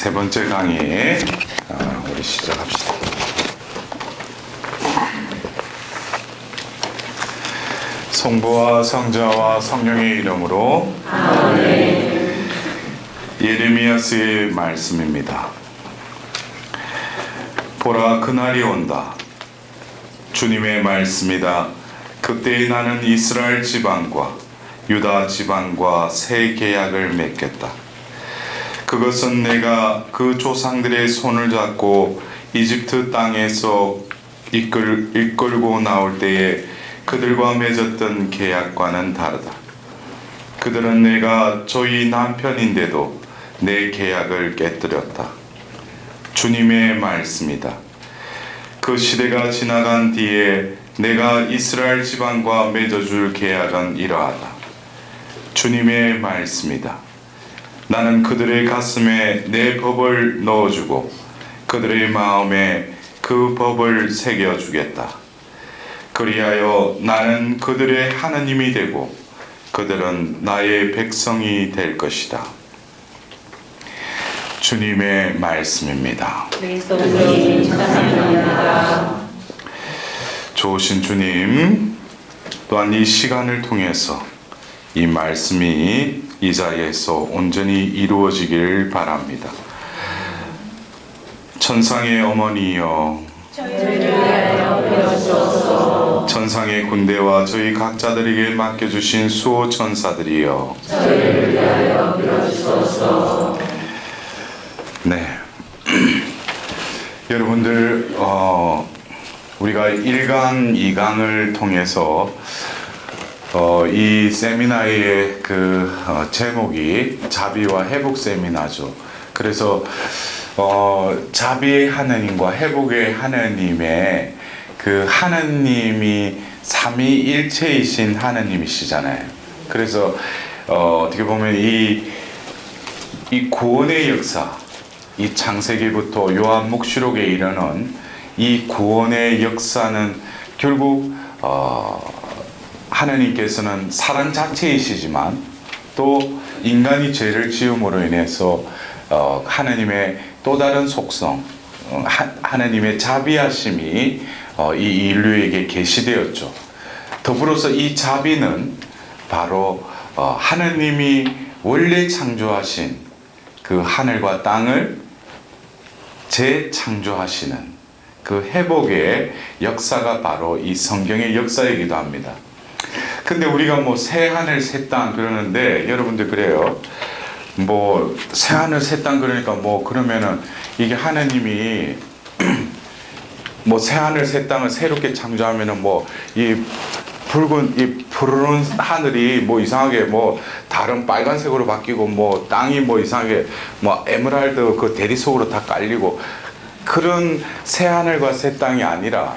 세 번째 강의 우리 시작합시다. 성부와 성자와 성령의 이름으로 아멘. 예레미야서의 말씀입니다. 보라, 그날이 온다. 주님의 말씀이다. 그때에 나는 이스라엘 지방과 유다 지방과 새 계약을 맺겠다. 그것은 내가 그 조상들의 손을 잡고 이집트 땅에서 이끌고 나올 때에 그들과 맺었던 계약과는 다르다. 그들은 내가 저희 남편인데도 내 계약을 깨뜨렸다. 주님의 말씀이다. 그 시대가 지나간 뒤에 내가 이스라엘 지방과 맺어줄 계약은 이러하다. 주님의 말씀이다. 나는 그들의 가슴에 내 법을 넣어주고 그들의 마음에 그 법을 새겨주겠다. 그리하여 나는 그들의 하나님이 되고 그들은 나의 백성이 될 것이다. 주님의 말씀입니다. 좋으신 주님, 또한 이 시간을 통해서 이 말씀이 이 자리에서 온전히 이루어지길 바랍니다. 천상의 어머니여, 저희를 위하여 빌어주옵소서. 천상의 군대와 저희 각자들에게 맡겨주신 수호 천사들이여, 저희를 위하여 빌어주옵소서. 네, 여러분들 우리가 1강, 2강을 통해서 이 세미나의 제목이 자비와 회복 세미나죠. 그래서 자비의 하나님과 회복의 하나님의 그 하나님이 삼위일체이신 하나님이시잖아요. 그래서 어떻게 보면 이 구원의 역사, 이 창세기부터 요한묵시록에 이르는 이 구원의 역사는 결국 하나님께서는 사랑 자체이시지만 또 인간이 죄를 지음으로 인해서 하나님의 또 다른 속성, 하나님의 자비하심이 이 인류에게 계시되었죠. 더불어서 이 자비는 바로 하나님이 원래 창조하신 그 하늘과 땅을 재창조하시는 그 회복의 역사가 바로 이 성경의 역사이기도 합니다. 근데 우리가 뭐 새 하늘 새 땅 그러는데 여러분들 그래요. 뭐 새 하늘 새 땅 그러니까 뭐 그러면은 이게 하나님이 뭐 새 하늘 새 땅을 새롭게 창조하면은 뭐 이 붉은 이 푸르른 하늘이 뭐 이상하게 뭐 다른 빨간색으로 바뀌고 뭐 땅이 뭐 이상하게 뭐 에메랄드 그 대리석으로 다 깔리고 그런 새 하늘과 새 땅이 아니라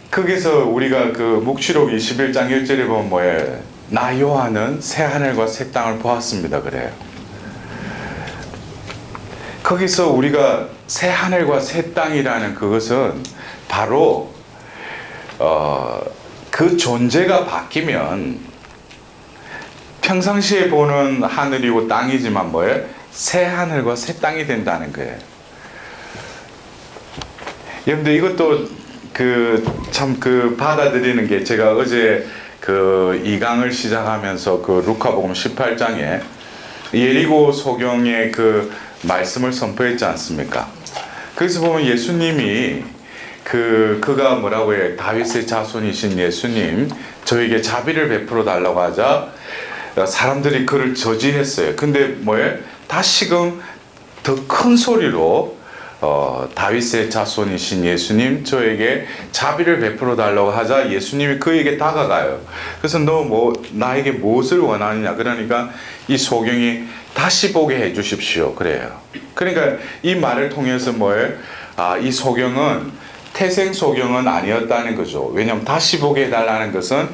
거기서 우리가 그 묵시록 21장 1절에 보면 뭐예요? 나 요한은 새 하늘과 새 땅을 보았습니다. 그래요. 거기서 우리가 새 하늘과 새 땅이라는 그것은 바로 그 존재가 바뀌면 평상시에 보는 하늘이고 땅이지만 뭐예요? 새 하늘과 새 땅이 된다는 거예요. 여러분들 이것도 참 받아들이는 게 제가 어제 그 2강을 시작하면서 그 루카복음 18장에 예리고 소경의 그 말씀을 선포했지 않습니까? 거기서 보면 예수님이 그가 뭐라고 해요? 다윗의 자손이신 예수님, 저에게 자비를 베풀어 달라고 하자 사람들이 그를 저지했어요. 근데 뭐예요? 다시금 더 큰 소리로 다윗의 자손이신 예수님, 저에게 자비를 베풀어 달라고 하자 예수님이 그에게 다가가요. 그래서 너 뭐 나에게 무엇을 원하느냐? 그러니까 이 소경이 다시 보게 해 주십시오. 그래요. 그러니까 이 말을 통해서 뭐예요? 이 소경은 태생 소경은 아니었다는 거죠. 왜냐하면 다시 보게 해달라는 것은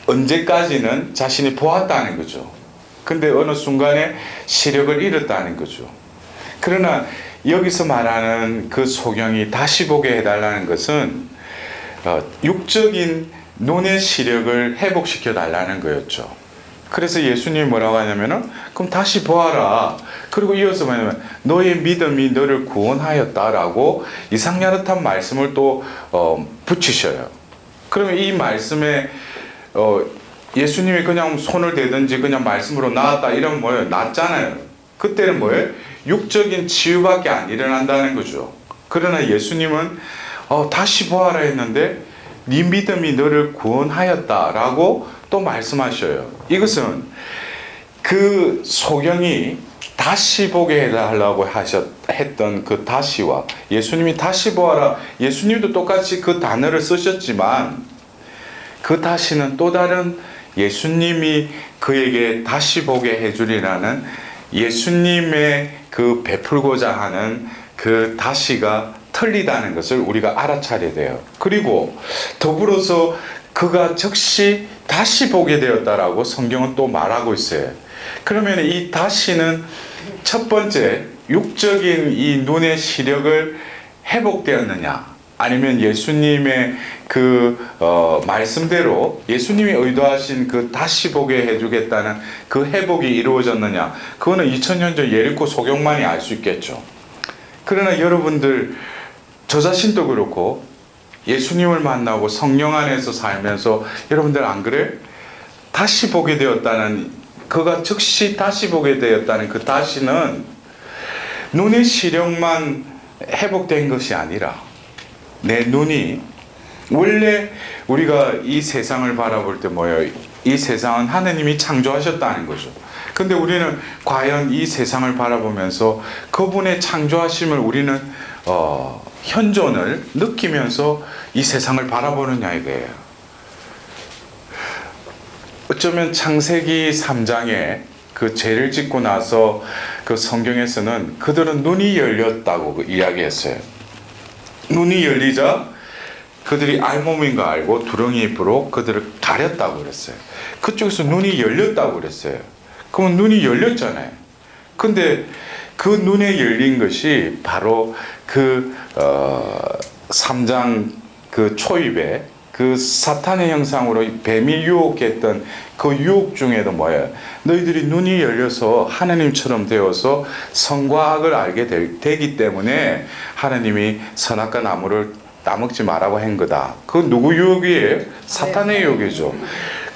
언제까지는 자신이 보았다는 거죠. 근데 어느 순간에 시력을 잃었다는 거죠. 그러나 여기서 말하는 그 소경이 다시 보게 해달라는 것은 육적인 눈의 시력을 회복시켜 달라는 거였죠. 그래서 예수님이 뭐라고 하냐면은 그럼 다시 보아라. 그리고 이어서 뭐냐면 너의 믿음이 너를 구원하였다라고 이상야릇한 말씀을 또 붙이셔요. 그러면 이 말씀에 예수님이 그냥 손을 대든지 그냥 말씀으로 나았다 이런 뭐예요? 낫잖아요. 그때는 뭐예요? 육적인 치유밖에 안 일어난다는 거죠. 그러나 예수님은 다시 보아라 했는데 네 믿음이 너를 구원하였다라고 또 말씀하셔요. 이것은 그 소경이 다시 보게 해달라고 했던 그 다시와 예수님이 다시 보아라, 예수님도 똑같이 그 단어를 쓰셨지만 그 다시는 또 다른 예수님이 그에게 다시 보게 해주리라는 예수님의 그 베풀고자 하는 그 다시가 틀리다는 것을 우리가 알아차려야 돼요. 그리고 더불어서 그가 즉시 다시 보게 되었다라고 성경은 또 말하고 있어요. 그러면 이 다시는 첫 번째 육적인 이 눈의 시력을 회복되었느냐, 아니면 예수님의 그 말씀대로 예수님이 의도하신 그 다시 보게 해주겠다는 그 회복이 이루어졌느냐, 그거는 2000년 전 예리코 소경만이 알 수 있겠죠. 그러나 여러분들, 저 자신도 그렇고 예수님을 만나고 성령 안에서 살면서 여러분들 안 그래요? 다시 보게 되었다는, 그가 즉시 다시 보게 되었다는 그 다시는 눈의 시력만 회복된 것이 아니라 내 눈이, 원래 우리가 이 세상을 바라볼 때 뭐예요? 이 세상은 하느님이 창조하셨다는 거죠. 근데 우리는 과연 이 세상을 바라보면서 그분의 창조하심을 우리는 현존을 느끼면서 이 세상을 바라보느냐 이거예요. 어쩌면 창세기 3장에 그 죄를 짓고 나서 그 성경에서는 그들은 눈이 열렸다고 이야기했어요. 눈이 열리자 그들이 알몸인 거 알고 두렁이 잎으로 그들을 가렸다고 그랬어요. 그쪽에서 눈이 열렸다고 그랬어요. 그러면 눈이 열렸잖아요. 근데 그 눈에 열린 것이 바로 그 3장 그 초입에 그 사탄의 형상으로 뱀이 유혹했던 그 유혹 중에도 뭐예요? 너희들이 눈이 열려서 하나님처럼 되어서 선과 악을 알게 되기 때문에 하나님이 선악과 나무를 따먹지 말라고 한 거다. 그 누구 유혹이에요? 사탄의 유혹이죠.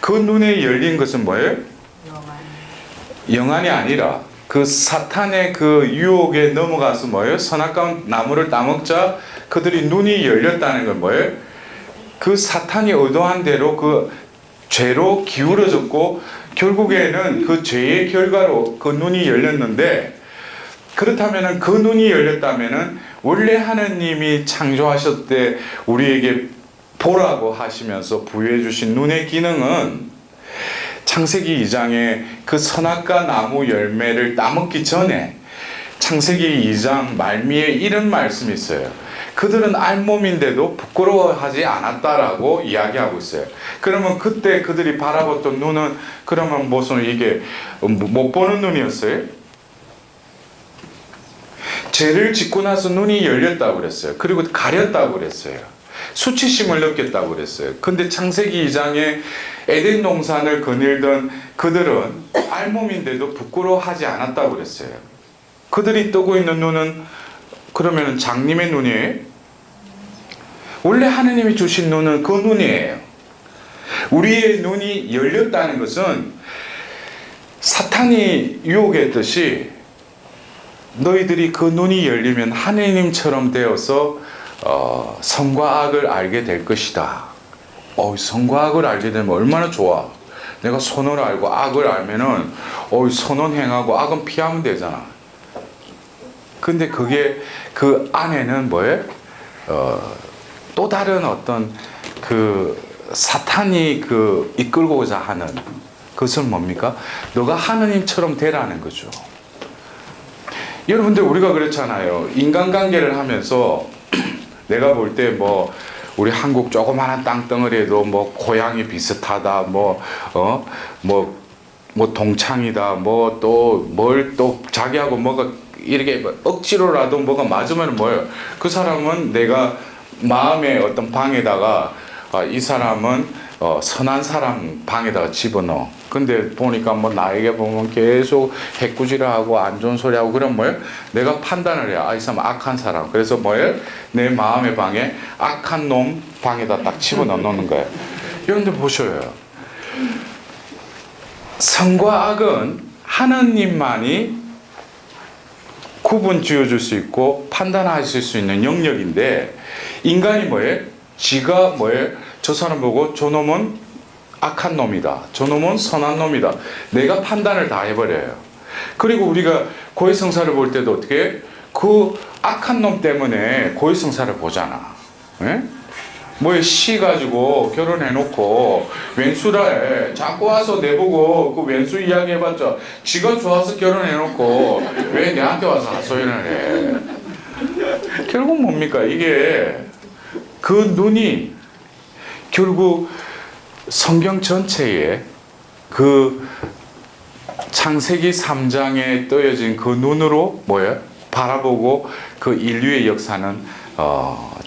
그 눈에 열린 것은 뭐예요? 영안이 아니라 그 사탄의 그 유혹에 넘어가서 뭐예요? 선악과 나무를 따먹자 그들이 눈이 열렸다는 건 뭐예요? 그 사탄이 의도한 대로 그 죄로 기울어졌고 결국에는 그 죄의 결과로 그 눈이 열렸는데, 그렇다면은 그 눈이 열렸다면은 원래 하나님이 창조하셨을 때 우리에게 보라고 하시면서 부여해 주신 눈의 기능은 창세기 2장에 그 선악과 나무 열매를 따먹기 전에 창세기 2장 말미에 이런 말씀이 있어요. 그들은 알몸인데도 부끄러워하지 않았다라고 이야기하고 있어요. 그러면 그때 그들이 바라봤던 눈은 그러면 무슨 이게 못 보는 눈이었어요? 죄를 짓고 나서 눈이 열렸다고 그랬어요. 그리고 가렸다고 그랬어요. 수치심을 느꼈다고 그랬어요. 근데 창세기 2장에 에덴 동산을 거닐던 그들은 알몸인데도 부끄러워하지 않았다고 그랬어요. 그들이 뜨고 있는 눈은 그러면 장님의 눈이에요? 원래 하나님이 주신 눈은 그 눈이에요. 우리의 눈이 열렸다는 것은 사탄이 유혹했듯이 너희들이 그 눈이 열리면 하나님처럼 되어서 선과 악을 알게 될 것이다. 선과 악을 알게 되면 얼마나 좋아. 내가 선을 알고 악을 알면은 선은 행하고 악은 피하면 되잖아. 근데 그게 그 안에는 뭐예요? 또 다른 어떤 그 사탄이 그 이끌고자 하는 그것은 뭡니까? 너가 하느님처럼 되라는 거죠. 여러분들, 우리가 그렇잖아요. 인간관계를 하면서 내가 볼 때 뭐 우리 한국 조그마한 땅덩어리에도 뭐 고향이 비슷하다, 뭐 동창이다, 뭐 또 뭘 또 자기하고 뭐가 이렇게 억지로라도 뭐가 맞으면 뭐예요? 그 사람은 내가 마음의 어떤 방에다가 이 사람은 선한 사람 방에다가 집어넣어. 근데 보니까 뭐 나에게 보면 계속 해꾸지라하고 안 좋은 소리하고 그럼 뭐예요? 내가 판단을 해요. 이 사람 악한 사람. 그래서 뭐예요? 내 마음의 방에 악한 놈 방에다 딱 집어넣는 거예요. 여러분들 보셔요. 선과 악은 하나님만이 구분 지어줄 수 있고 판단하실 수 있는 영역인데, 인간이 뭐예요? 지가 뭐예요? 저 사람 보고 저 놈은 악한 놈이다, 저 놈은 선한 놈이다, 내가 판단을 다 해버려요. 그리고 우리가 고해성사를 볼 때도 어떻게 해요? 그 악한 놈 때문에 고해성사를 보잖아. 예? 뭐 시 가지고 결혼해놓고 왼수라 해. 자꾸 와서 내보고 그 왼수 이야기 해봤자 지가 좋아서 결혼해놓고 왜 내한테 와서 하소연을 해. 결국 뭡니까? 이게 그 눈이 결국 성경 전체에 그 창세기 3장에 떠여진 그 눈으로 뭐예요? 바라보고 그 인류의 역사는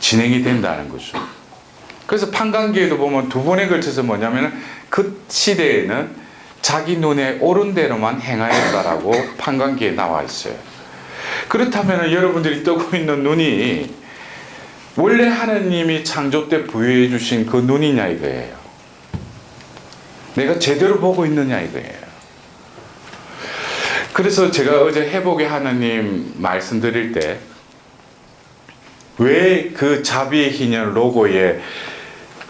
진행이 된다는 거죠. 그래서 판관기에도 보면 두 번에 걸쳐서 뭐냐면 그 시대에는 자기 눈에 옳은 대로만 행하였다라고 판관기에 나와 있어요. 그렇다면 여러분들이 뜨고 있는 눈이 원래 하나님이 창조 때 부여해 주신 그 눈이냐 이거예요. 내가 제대로 보고 있느냐 이거예요. 그래서 제가 어제 회복의 하나님 말씀드릴 때 왜 그 자비의 희년 로고에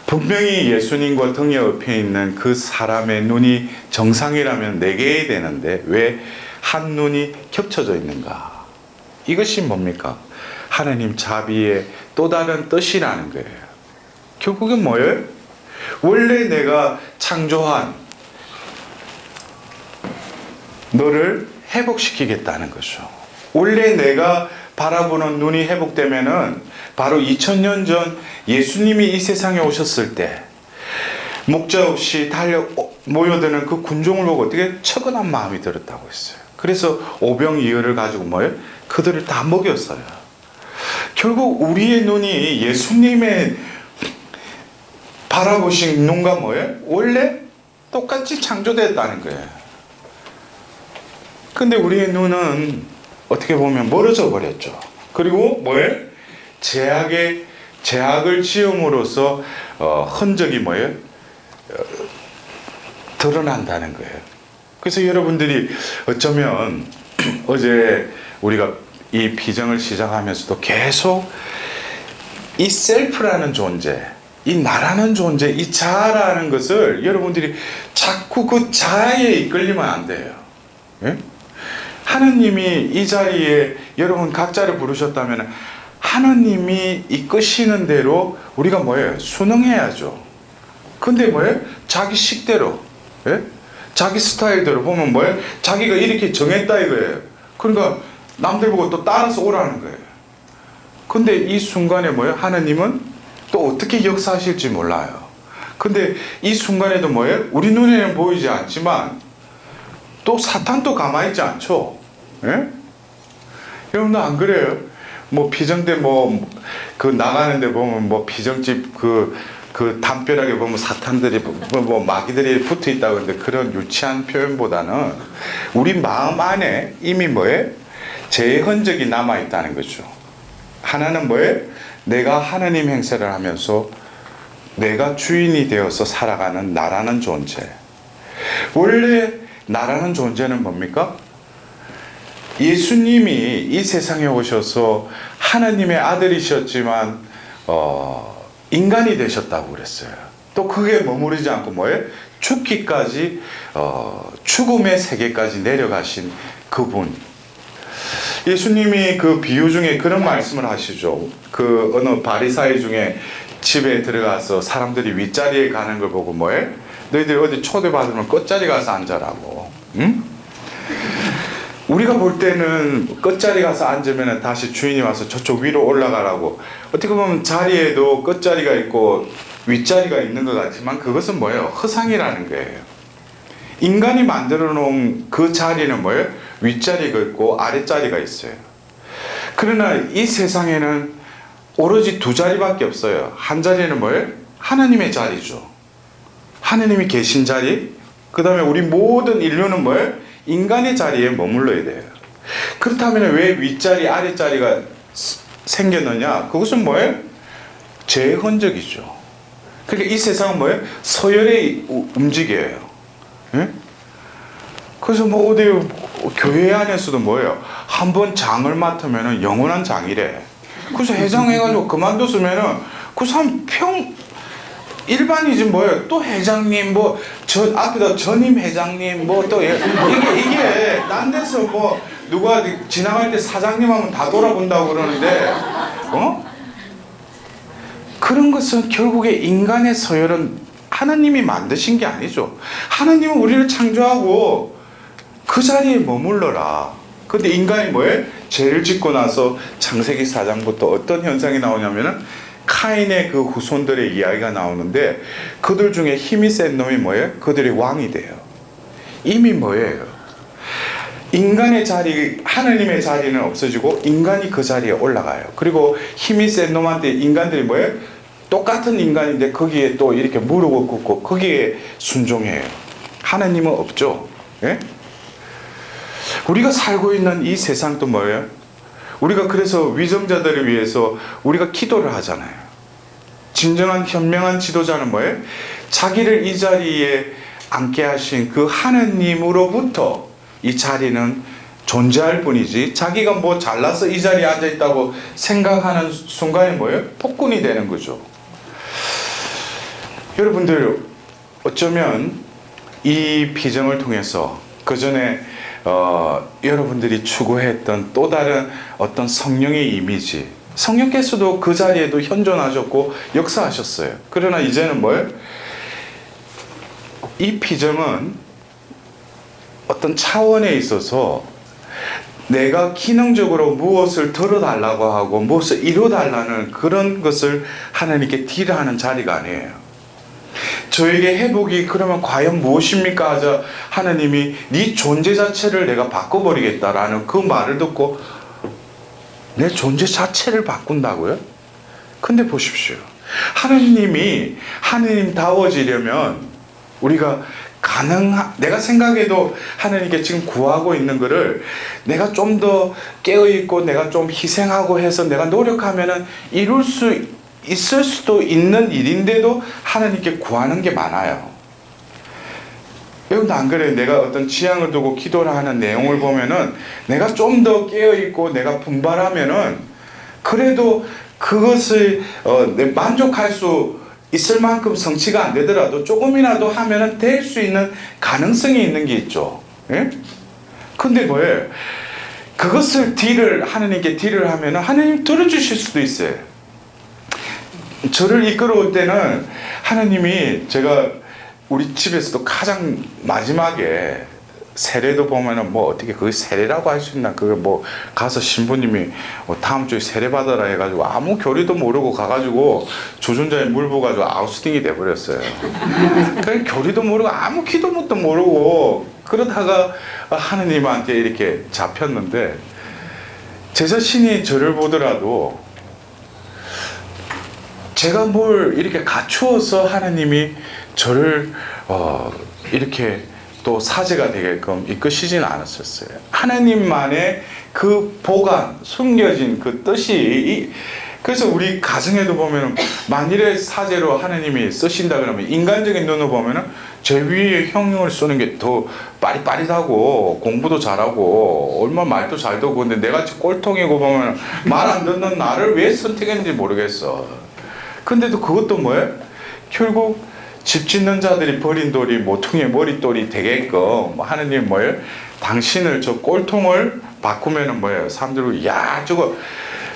분명히 예수님과 등에 엎여 있는 그 사람의 눈이 정상이라면 4개여야 되는데 왜 한 눈이 겹쳐져 있는가? 이것이 뭡니까? 하나님 자비의 또 다른 뜻이라는 거예요. 결국은 뭐예요? 원래 내가 창조한 너를 회복시키겠다는 거죠. 원래 내가 바라보는 눈이 회복되면은 바로 2000년 전 예수님이 이 세상에 오셨을 때 목자 없이 달려 모여드는 그 군종을 보고 어떻게 처근한 마음이 들었다고 했어요. 그래서 오병이어를 가지고 뭐예요? 그들을 다 먹였어요. 결국 우리의 눈이 예수님의 바라보신 눈과 뭐예요? 원래 똑같이 창조됐다는 거예요. 근데 우리의 눈은 어떻게 보면 멀어져 버렸죠. 그리고 뭐예요? 제약을 지음으로써 흔적이 뭐예요? 드러난다는 거예요. 그래서 여러분들이 어쩌면 어제 우리가 이 비정을 시작하면서도 계속 이 셀프라는 존재, 이 나라는 존재, 이 자아라는 것을 여러분들이 자꾸 그 자아에 이끌리면 안 돼요. 예? 하나님이 이 자리에 여러분 각자를 부르셨다면 하나님이 이끄시는 대로 우리가 뭐예요? 순응해야죠. 근데 뭐예요? 자기 식대로, 예? 자기 스타일대로 보면 뭐예요? 자기가 이렇게 정했다 이거예요. 그러니까 남들 보고 또 따라서 오라는 거예요. 근데 이 순간에 뭐예요? 하나님은 또 어떻게 역사하실지 몰라요. 근데 이 순간에도 뭐예요? 우리 눈에는 보이지 않지만 또 사탄도 가만히 있지 않죠. 예? 여러분도 안 그래요? 뭐 비정대 그 나가는데 보면 뭐 비정집 그 담벼락에 보면 사탄들이 뭐 마귀들이 붙어 있다고 하는데 그런 유치한 표현보다는 우리 마음 안에 이미 뭐예요? 죄의 흔적이 남아 있다는 거죠. 하나는 뭐예요? 내가 하나님 행세를 하면서 내가 주인이 되어서 살아가는 나라는 존재. 원래 나라는 존재는 뭡니까? 예수님이 이 세상에 오셔서 하나님의 아들이셨지만 인간이 되셨다고 그랬어요. 또 그게 머무르지 않고 뭐예요? 죽기까지 죽음의 세계까지 내려가신 그분. 예수님이 그 비유 중에 그런 말씀을 하시죠. 그 어느 바리사이 중에 집에 들어가서 사람들이 윗자리에 가는 걸 보고 뭐예요? 너희들 어디 초대받으면 끝자리 가서 앉아라고. 응? 우리가 볼 때는 끝자리 가서 앉으면 다시 주인이 와서 저쪽 위로 올라가라고. 어떻게 보면 자리에도 끝자리가 있고 윗자리가 있는 것 같지만 그것은 뭐예요? 허상이라는 거예요. 인간이 만들어 놓은 그 자리는 뭐예요? 윗자리가 있고 아랫자리가 있어요. 그러나 이 세상에는 오로지 두 자리밖에 없어요. 한 자리는 뭐예요? 하나님의 자리죠. 하나님이 계신 자리, 그 다음에 우리 모든 인류는 뭐예요? 인간의 자리에 머물러야 돼요. 그렇다면 왜 윗자리, 아랫자리가 생겼느냐? 그것은 뭐예요? 죄의 흔적이죠. 그러니까 이 세상은 뭐예요? 서열에 움직여요. 예? 그래서 뭐 어디 교회 안에서도 뭐예요? 한번 장을 맡으면 영원한 장이래. 그래서 회장해가지고 그만뒀으면은 그 사람 일반이지 뭐예요? 또 회장님 뭐 저 앞에다 전임 회장님 뭐 또 이게 딴 데서 뭐 누가 지나갈 때 사장님 하면 다 돌아본다고 그러는데 그런 것은 결국에 인간의 서열은 하나님이 만드신 게 아니죠. 하나님은 우리를 창조하고 그 자리에 머물러라. 근데 인간이 뭐예요? 죄를 짓고 나서 창세기 4장부터 어떤 현상이 나오냐면은 카인의 그 후손들의 이야기가 나오는데 그들 중에 힘이 센 놈이 뭐예요? 그들이 왕이 돼요. 이미 뭐예요? 인간의 자리, 하나님의 자리는 없어지고 인간이 그 자리에 올라가요. 그리고 힘이 센 놈한테 인간들이 뭐예요? 똑같은 인간인데 거기에 또 이렇게 무릎을 꿇고 거기에 순종해요. 하나님은 없죠. 예? 우리가 살고 있는 이 세상도 뭐예요? 우리가 그래서 위정자들을 위해서 우리가 기도를 하잖아요. 진정한 현명한 지도자는 뭐예요? 자기를 이 자리에 앉게 하신 그 하나님으로부터 이 자리는 존재할 뿐이지 자기가 뭐 잘나서 이 자리에 앉아있다고 생각하는 순간에 뭐예요? 폭군이 되는 거죠. 여러분들 어쩌면 이 비전을 통해서 그 전에 여러분들이 추구했던 또 다른 어떤 성령의 이미지, 성령께서도 그 자리에도 현존하셨고 역사하셨어요. 그러나 이제는 뭐예요? 이 비전은 어떤 차원에 있어서 내가 기능적으로 무엇을 들어달라고 하고 무엇을 이루어달라는 그런 것을 하나님께 딜하는 자리가 아니에요. 저에게 회복이 그러면 과연 무엇입니까? 하자 하나님이 네 존재 자체를 내가 바꿔버리겠다라는 그 말을 듣고 내 존재 자체를 바꾼다고요? 근데 보십시오. 하나님이 하나님다워지려면 우리가 내가 생각해도 하나님께 지금 구하고 있는 거를 내가 좀 더 깨어있고 내가 좀 희생하고 해서 내가 노력하면은 이룰 수 있을 수도 있는 일인데도 하나님께 구하는 게 많아요. 여러분도 안 그래요? 내가 어떤 지향을 두고 기도를 하는 내용을 보면은 내가 좀 더 깨어있고 내가 분발하면은 그래도 그것을 만족할 수 있을 만큼 성취가 안 되더라도 조금이라도 하면은 될 수 있는 가능성이 있는 게 있죠. 예? 근데 뭐예요? 그것을 하나님께 딜을 하면은 하나님 들어주실 수도 있어요. 저를 이끌어올 때는 하나님이 제가 우리 집에서도 가장 마지막에 세례도 보면은 뭐 어떻게 그게 세례라고 할 수 있나? 그게 뭐 가서 신부님이 다음 주에 세례 받아라 해가지고 아무 교리도 모르고 가가지고 주전자에 물 부어가지고 아웃스팅이 돼버렸어요. 그러니까 교리도 모르고 아무 기도문도 모르고 그러다가 하느님한테 이렇게 잡혔는데 제 자신이 저를 보더라도 제가 뭘 이렇게 갖추어서 하나님이 저를 이렇게 또 사제가 되게끔 이끄시지는 않았었어요. 하나님만의 그 보관, 숨겨진 그 뜻이 그래서 우리 가정에도 보면은 만일에 사제로 하나님이 쓰신다 그러면 인간적인 눈으로 보면은 제 위에 형을 쓰는 게 더 빠릿빠릿하고 공부도 잘하고 얼마나 말도 잘 듣고 근데 내같이 꼴통이고 보면 말 안 듣는 나를 왜 선택했는지 모르겠어. 근데도 그것도 뭐예요? 결국 집 짓는 자들이 버린 돌이 모퉁이의 머릿돌이 되게끔 하느님 뭐예요? 당신을 저 꼴통을 바꾸면은 뭐예요? 사람들이 야 저거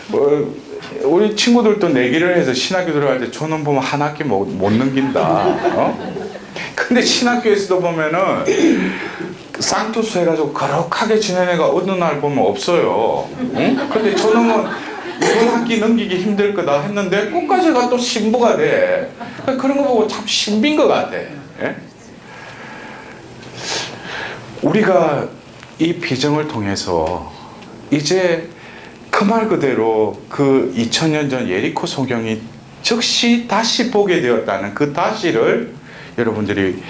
뭐 우리 친구들도 내기를 해서 신학교 들어갈 때 저는 보면 한 학기 못 넘긴다. 근데 신학교에서도 보면은 쌍투수 해가지고 거룩하게 지낸 애가 어느 날 보면 없어요. 응? 근데 저는 이번 학기 넘기기 힘들 거다 했는데 끝까지가 또 신부가 돼. 그런 거 보고 참 신비인 것 같아. 예? 우리가 이 비정을 통해서 이제 그 말 그대로 그 2000년 전 예리코 소경이 즉시 다시 보게 되었다는 그 다시를 여러분들이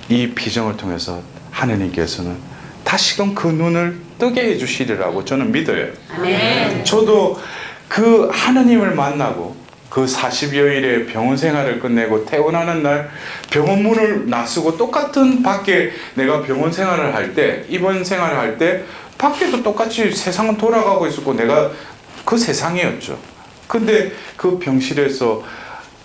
이 비전을 통해서 하느님께서는 다시금 그 눈을 뜨게 해주시리라고 저는 믿어요. 아멘. 저도 그 하느님을 만나고 그 40여일의 병원 생활을 끝내고 퇴원하는 날 병원 문을 나서고 똑같은 밖에 내가 병원 생활을 할 때, 입원 생활을 할 때 밖에도 똑같이 세상은 돌아가고 있었고 내가 그 세상이었죠. 근데 그 병실에서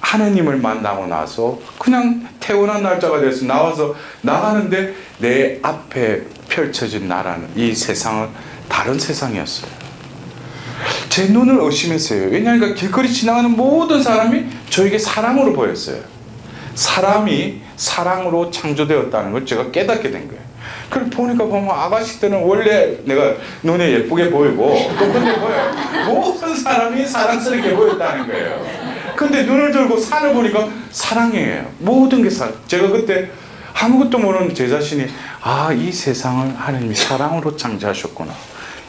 하느님을 만나고 나서 그냥 퇴원한 날짜가 돼서 나와서 나가는데 내 앞에 펼쳐진 나라는 이 세상은 다른 세상이었어요. 제 눈을 의심했어요. 왜냐하면 길거리 지나가는 모든 사람이 저에게 사랑으로 보였어요. 사람이 사랑으로 창조되었다는 걸 제가 깨닫게 된 거예요. 그걸 보니까 보면 아가씨들은 원래 내가 눈에 예쁘게 보이고 또 근데 뭐예요? 모든 사람이 사랑스럽게 보였다는 거예요. 근데 눈을 들고 산을 보니까 사랑이에요. 모든 게 사랑. 제가 그때 아무것도 모르는 제 자신이 이 세상을 하나님이 사랑으로 창조하셨구나.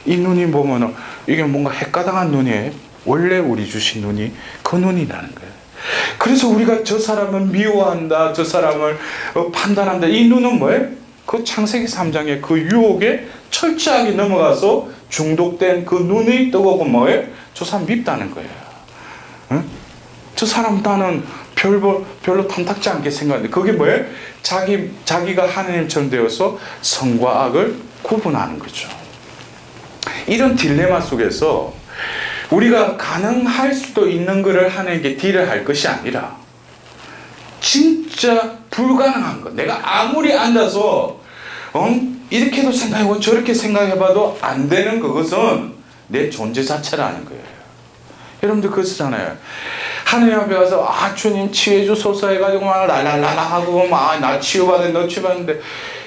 이 눈이 보면은 이게 뭔가 헷가당한 눈이에요. 원래 우리 주신 눈이 그 눈이라는 거예요. 그래서 우리가 저 사람을 미워한다, 저 사람을 판단한다. 이 눈은 뭐예요? 그 창세기 3장의 그 유혹에 철저하게 넘어가서 중독된 그 눈이 뜨거고 뭐예요? 저 사람 밉다는 거예요. 응? 저 사람 나는 별로 탐탁지 않게 생각하는데 그게 뭐예요? 자기가 하나님처럼 되어서 선과 악을 구분하는 거죠. 이런 딜레마 속에서 우리가 가능할 수도 있는 것을 하나님께 딜을 할 것이 아니라 진짜 불가능한 것, 내가 아무리 앉아서 이렇게도 생각해보고 저렇게 생각해봐도 안 되는 그것은 내 존재 자체라는 거예요. 여러분들 그러시잖아요. 하느님 앞에 가서 주님 치유해 주소서 해가지고 막 랄랄랄라 하고 막 나 치유받은 너 치유받는데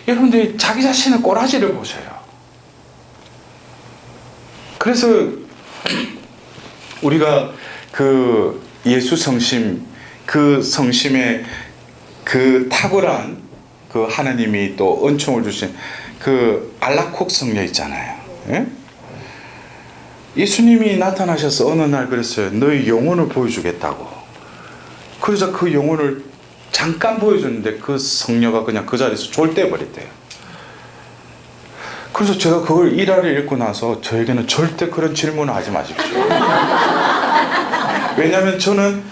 여러분들이 자기 자신의 꼬라지를 보세요. 그래서 우리가 그 예수 성심, 그 성심의 그 탁월한 그 하나님이 또 은총을 주신 그 알라콕 성녀 있잖아요. 예? 예수님이 나타나셔서 어느 날 그랬어요. 너의 영혼을 보여주겠다고. 그러자 그 영혼을 잠깐 보여줬는데 그 성녀가 그냥 그 자리에서 졸대버렸대요. 그래서 제가 그걸 일화를 읽고 나서 저에게는 절대 그런 질문을 하지 마십시오. 왜냐하면 저는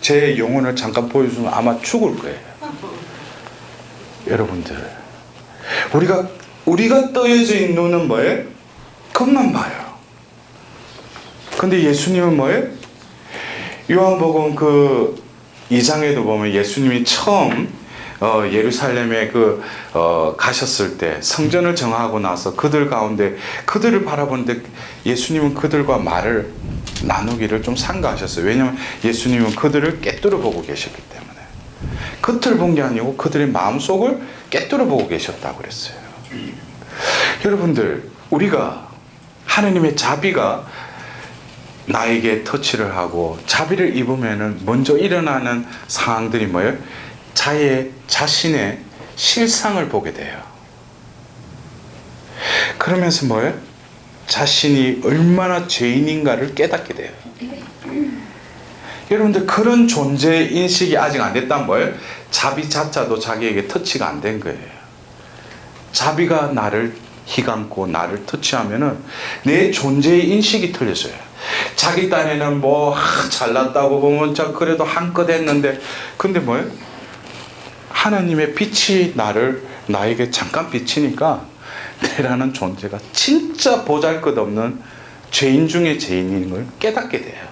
제 영혼을 잠깐 보여주면 아마 죽을 거예요. 여러분들, 우리가 떠여져 있는 눈은 뭐예요? 겉만 봐요. 근데 예수님은 뭐예요? 요한복음 그 2장에도 보면 예수님이 처음 예루살렘에 가셨을 때 성전을 정하고 나서 그들 가운데 그들을 바라보는데 예수님은 그들과 말을 나누기를 좀 삼가하셨어요. 왜냐하면 예수님은 그들을 꿰뚫어 보고 계셨기 때문에. 겉을 본 게 아니고 그들의 마음속을 꿰뚫어 보고 계셨다고 그랬어요. 여러분들, 우리가 하느님의 자비가 나에게 터치를 하고 자비를 입으면은 먼저 일어나는 상황들이 뭐예요? 자신의 실상을 보게 돼요. 그러면서 뭐예요? 자신이 얼마나 죄인인가를 깨닫게 돼요. 여러분들, 그런 존재 인식이 아직 안 됐다면 뭐예요? 자비 자체도 자기에게 터치가 안 된 거예요. 자비가 나를 휘감고 나를 터치하면은 내 존재의 인식이 틀려져요. 자기 딴에는 잘났다고 보면 그래도 한껏 했는데, 근데 뭐예요? 하나님의 빛이 나에게 잠깐 비치니까 내라는 존재가 진짜 보잘것없는 죄인 중에 죄인인 걸 깨닫게 돼요.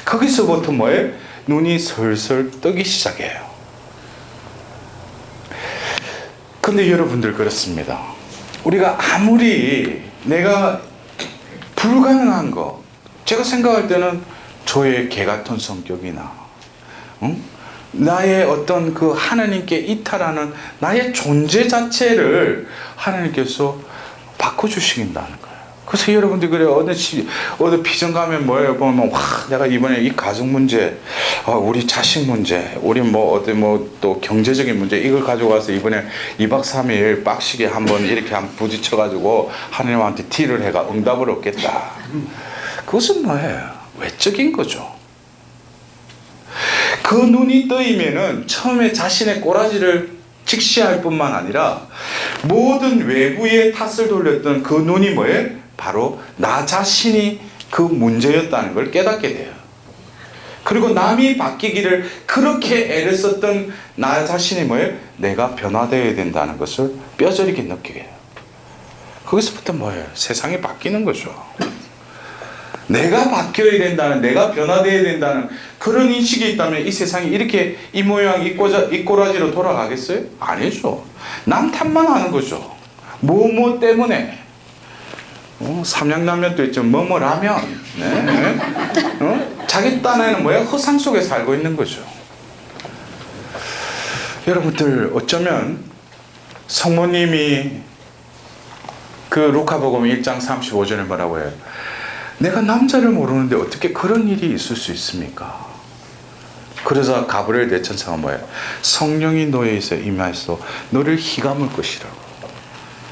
거기서부터 뭐예요? 눈이 슬슬 뜨기 시작해요. 근데 여러분들 그렇습니다. 우리가 아무리 내가 불가능한 거, 제가 생각할 때는 저의 개 같은 성격이나 나의 어떤 그 하나님께 이탈하는 나의 존재 자체를 하나님께서 바꿔주시긴다는 거예요. 그래서 여러분들 그래요. 어디 비전 가면 뭐예요? 보면 내가 이번에 이 가정 문제, 우리 자식 문제, 우리 또 경제적인 문제 이걸 가져가서 이번에 2박 3일 빡시게 한번 이렇게 부딪혀가지고 하나님한테 딜을 해가 응답을 얻겠다. 그것은 뭐예요? 외적인 거죠. 그 눈이 뜨이면은 처음에 자신의 꼬라지를 직시할 뿐만 아니라 모든 외부의 탓을 돌렸던 그 눈이 뭐예요? 바로 나 자신이 그 문제였다는 걸 깨닫게 돼요. 그리고 남이 바뀌기를 그렇게 애를 썼던 나 자신이 뭐예요? 내가 변화되어야 된다는 것을 뼈저리게 느끼게 해요. 거기서부터 뭐예요? 세상이 바뀌는 거죠. 내가 바뀌어야 된다는, 내가 변화되어야 된다는 그런 인식이 있다면 이 세상이 이렇게 이 모양 이 꼬라지로 돌아가겠어요? 아니죠. 남 탓만 하는 거죠. 뭐 때문에. 삼양라면도 있죠. 뭐라면. 네. 자기 딴에는 뭐야? 허상 속에 살고 있는 거죠. 여러분들 어쩌면 성모님이 그 루카복음 1장 35절에 뭐라고 해요? 내가 남자를 모르는데 어떻게 그런 일이 있을 수 있습니까? 그래서 가브리엘 대천사가 뭐예요? 성령이 너에 있어 임하여서 너를 휘감을 것이라고.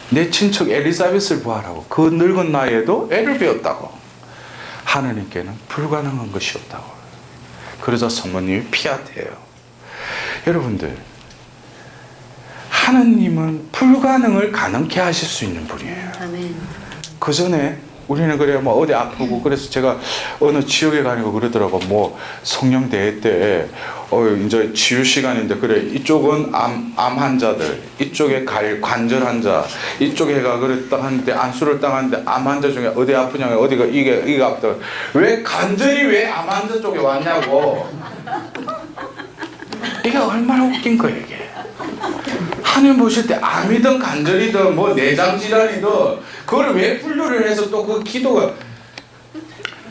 내 친척 엘리사벳을 보아라고. 그 늙은 나이에도 애를 배웠다고. 하나님께는 불가능한 것이 없다고. 그래서 성모님이 피하대요. 여러분들, 하나님은 불가능을 가능케 하실 수 있는 분이에요. 아멘. 그 전에 우리는 그래 뭐 어디 아프고 그래서 제가 어느 지역에 가니까 그러더라고. 뭐 성령 대회 때 이제 치유 시간인데 그래 이쪽은 암 환자들, 이쪽에 관절 환자, 이쪽에 해가 그랬다 하는데 안수를 당하는데 암 환자 중에 어디 아프냐, 어디가 이게 아프다. 왜 관절이 왜 암 환자 쪽에 왔냐고. 이게 얼마나 웃긴 거예요 이게. 하나님 보실 때 암이든 관절이든 뭐 내장 질환이든 그걸 왜 분류를 해서 또 그 기도가.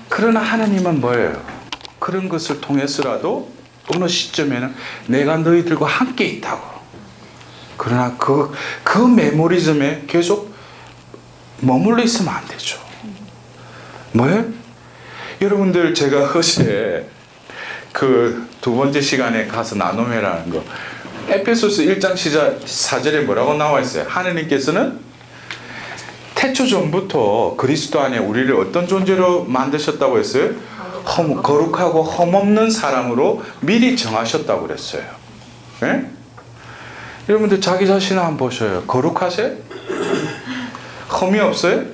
그러나 하나님은 뭐예요? 그런 것을 통해서라도 어느 시점에는 내가 너희들과 함께 있다고. 그러나 그 메모리즘에 계속 머물러 있으면 안 되죠. 뭐예요? 여러분들 제가 어제 그 두 번째 시간에 가서 나눔회라는 거 에베소서 1장 4절에 뭐라고 나와 있어요? 하느님께서는 태초 전부터 그리스도 안에 우리를 어떤 존재로 만드셨다고 했어요? 거룩하고 험없는 사람으로 미리 정하셨다고 그랬어요. 네? 여러분들 자기 자신을 한번 보셔요. 거룩하세요? 험이 없어요?